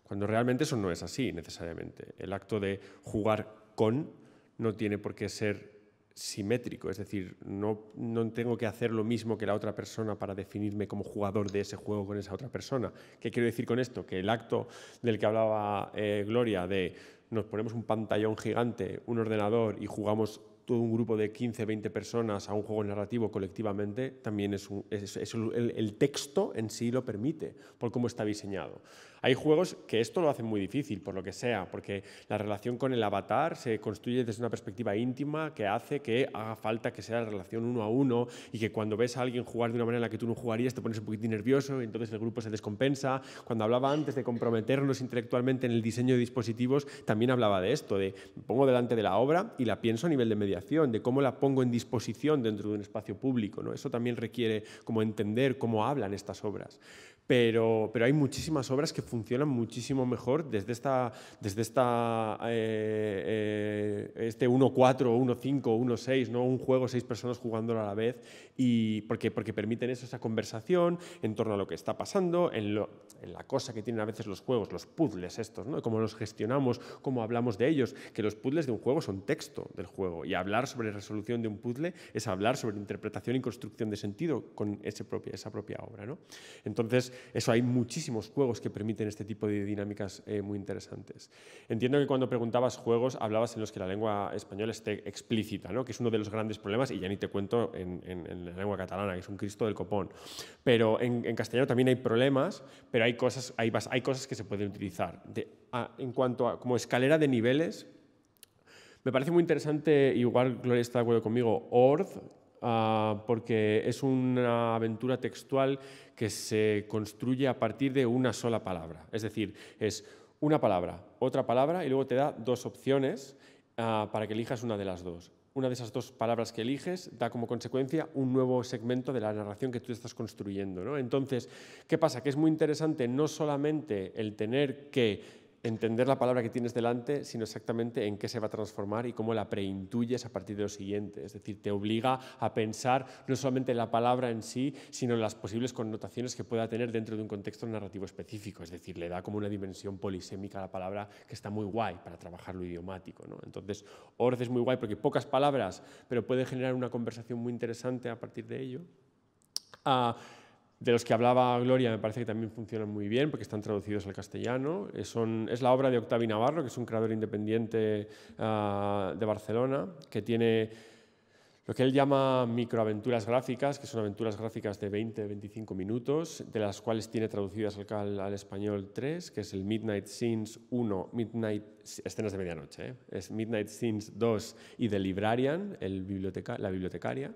Cuando realmente eso no es así necesariamente. El acto de jugar con no tiene por qué ser simétrico, es decir, no tengo que hacer lo mismo que la otra persona para definirme como jugador de ese juego con esa otra persona. ¿Qué quiero decir con esto? Que el acto del que hablaba Gloria, de nos ponemos un pantallón gigante, un ordenador y jugamos todo un grupo de 15, 20 personas a un juego narrativo colectivamente, también el texto en sí lo permite, por cómo está diseñado. Hay juegos que esto lo hacen muy difícil, por lo que sea, porque la relación con el avatar se construye desde una perspectiva íntima que hace que haga falta que sea la relación 1 a 1 y que cuando ves a alguien jugar de una manera en la que tú no jugarías te pones un poquitín nervioso y entonces el grupo se descompensa. Cuando hablaba antes de comprometernos intelectualmente en el diseño de dispositivos, también hablaba de esto, de me pongo delante de la obra y la pienso a nivel de mediación, de cómo la pongo en disposición dentro de un espacio público, ¿no? Eso también requiere como entender cómo hablan estas obras. Pero hay muchísimas obras que funcionan muchísimo mejor desde este 1-4, 1-5, 1-6, ¿no? Un juego, 6 personas jugándolo a la vez, y porque permiten eso, esa conversación en torno a lo que está pasando, en la cosa que tienen a veces los juegos, los puzzles estos, ¿no? Cómo los gestionamos, cómo hablamos de ellos, que los puzzles de un juego son texto del juego, y hablar sobre resolución de un puzzle es hablar sobre interpretación y construcción de sentido con esa propia obra, ¿no? Entonces, eso, hay muchísimos juegos que permiten este tipo de dinámicas muy interesantes. Entiendo que cuando preguntabas juegos, hablabas en los que la lengua española esté explícita, ¿no? Que es uno de los grandes problemas, y ya ni te cuento en la lengua catalana, que es un Cristo del copón. Pero en castellano también hay problemas, pero hay cosas que se pueden utilizar. En cuanto a como escalera de niveles, me parece muy interesante, igual Gloria está de acuerdo conmigo, Ord, porque es una aventura textual que se construye a partir de una sola palabra. Es decir, es una palabra, otra palabra, y luego te da 2 opciones para que elijas una de las 2. Una de esas 2 palabras que eliges da como consecuencia un nuevo segmento de la narración que tú estás construyendo, ¿no? Entonces, ¿qué pasa? Que es muy interesante no solamente el tener que entender la palabra que tienes delante, sino exactamente en qué se va a transformar y cómo la preintuyes a partir de lo siguiente. Es decir, te obliga a pensar no solamente en la palabra en sí, sino en las posibles connotaciones que pueda tener dentro de un contexto narrativo específico. Es decir, le da como una dimensión polisémica a la palabra que está muy guay para trabajar lo idiomático, ¿no? Entonces, Ord es muy guay porque pocas palabras, pero puede generar una conversación muy interesante a partir de ello. De los que hablaba Gloria me parece que también funcionan muy bien porque están traducidos al castellano. Es la obra de Octavi Navarro, que es un creador independiente de Barcelona, que tiene lo que él llama microaventuras gráficas, que son aventuras gráficas de 20-25 minutos, de las cuales tiene traducidas al español 3, que es el Midnight Scenes 1, escenas de medianoche, es Midnight Scenes 2 y The Librarian, la bibliotecaria.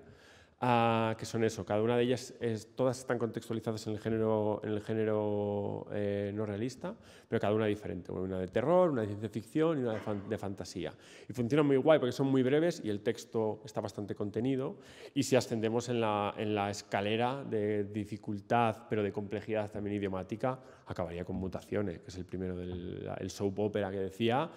Que son eso, cada una de ellas, todas están contextualizadas en el género no realista, pero cada una diferente, una de terror, una de ciencia ficción y una de fantasía. Y funcionan muy guay porque son muy breves y el texto está bastante contenido, y si ascendemos en la escalera de dificultad, pero de complejidad también idiomática, acabaría con Mutaciones, que es el primero del soap opera que decía.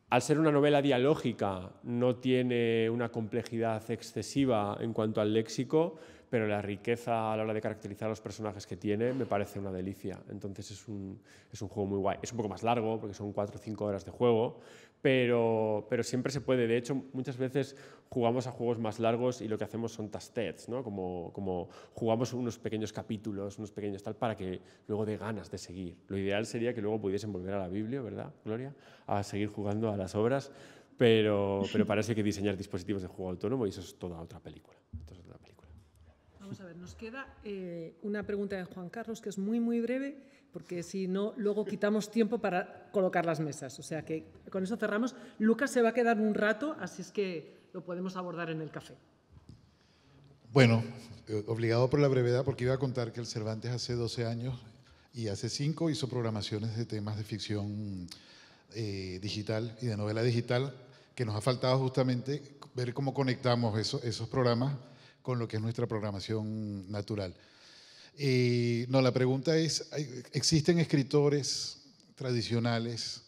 Al ser una novela dialógica, no tiene una complejidad excesiva en cuanto al léxico, pero la riqueza a la hora de caracterizar a los personajes que tiene me parece una delicia. Entonces es un juego muy guay. Es un poco más largo, porque son 4 o 5 horas de juego, pero siempre se puede. De hecho, muchas veces jugamos a juegos más largos y lo que hacemos son tastets, ¿no? Como jugamos unos pequeños capítulos, unos pequeños tal, para que luego dé ganas de seguir. Lo ideal sería que luego pudiesen volver a la Biblia, ¿verdad, Gloria? A seguir jugando a las obras, pero para eso hay que diseñar dispositivos de juego autónomo y eso es toda otra película. Entonces, Vamos a ver, nos queda una pregunta de Juan Carlos que es muy, muy breve, porque si no, luego quitamos tiempo para colocar las mesas. O sea que con eso cerramos. Lucas se va a quedar un rato, así es que lo podemos abordar en el café. Bueno, obligado por la brevedad, porque iba a contar que el Cervantes hace 12 años y hace 5 hizo programaciones de temas de ficción digital y de novela digital, que nos ha faltado justamente ver cómo conectamos esos programas con lo que es nuestra programación natural. No, la pregunta es, ¿existen escritores tradicionales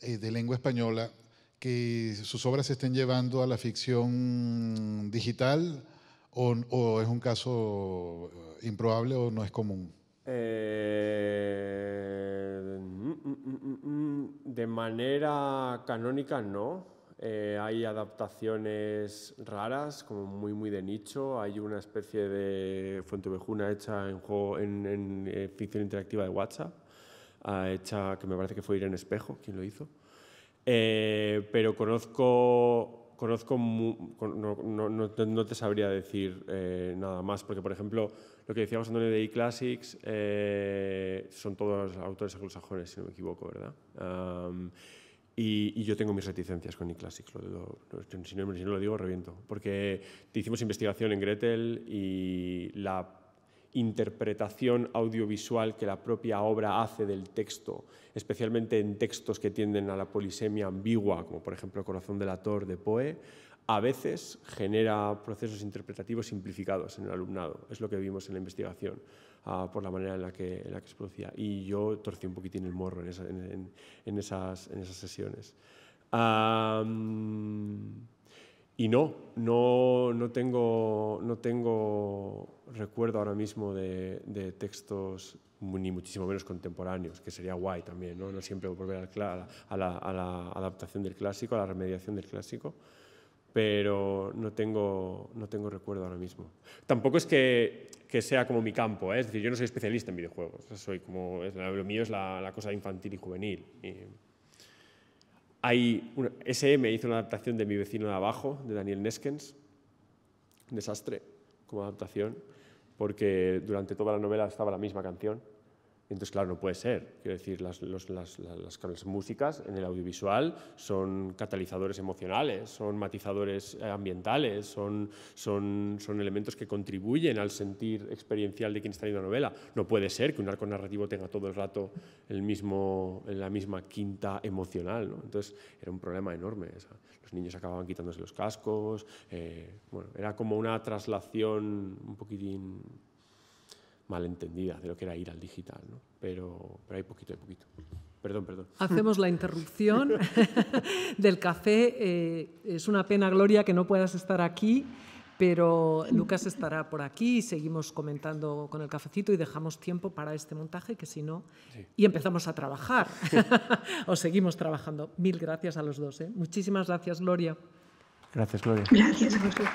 de lengua española que sus obras se estén llevando a la ficción digital o es un caso improbable o no es común? De manera canónica no. Hay adaptaciones raras, como muy de nicho. Hay una especie de Fuenteovejuna hecha en ficción interactiva de WhatsApp, hecha, que me parece que fue Irene Espejo quien lo hizo. Pero no te sabría decir nada más, porque, por ejemplo, lo que decíamos Antonio de eClassics son todos autores anglosajones, si no me equivoco, ¿verdad? Y yo tengo mis reticencias con eClassics, si no lo digo, reviento. Porque hicimos investigación en Gretel y la interpretación audiovisual que la propia obra hace del texto, especialmente en textos que tienden a la polisemia ambigua, como por ejemplo Corazón delator de Poe, a veces genera procesos interpretativos simplificados en el alumnado. Es lo que vimos en la investigación, por la manera en la que se producía. Y yo torcí un poquitín el morro en esas sesiones. Y no tengo recuerdo ahora mismo de textos, ni muchísimo menos contemporáneos, que sería guay también, ¿no? No siempre volver a la adaptación del clásico, a la remediación del clásico, pero no tengo recuerdo ahora mismo. Tampoco es que sea como mi campo, ¿eh? Es decir, yo no soy especialista en videojuegos, lo mío es la cosa infantil y juvenil. SM hizo una adaptación de Mi vecino de abajo, de Daniel Neskens, un desastre como adaptación, porque durante toda la novela estaba la misma canción. Entonces, claro, no puede ser. Quiero decir, las músicas en el audiovisual son catalizadores emocionales, son matizadores ambientales, son elementos que contribuyen al sentir experiencial de quien está leyendo la novela. No puede ser que un arco narrativo tenga todo el rato la misma quinta emocional, ¿no? Entonces, era un problema enorme. Los niños acababan quitándose los cascos. Era como una traslación un poquitín malentendida de lo que era ir al digital, ¿no? Pero hay poquito. Perdón. Hacemos la interrupción del café. Es una pena, Gloria, que no puedas estar aquí, pero Lucas estará por aquí y seguimos comentando con el cafecito y dejamos tiempo para este montaje, que si no... Sí. Y empezamos a trabajar. O seguimos trabajando. Mil gracias a los dos, ¿eh? Muchísimas gracias, Gloria. Gracias, Gloria. Gracias a vosotros.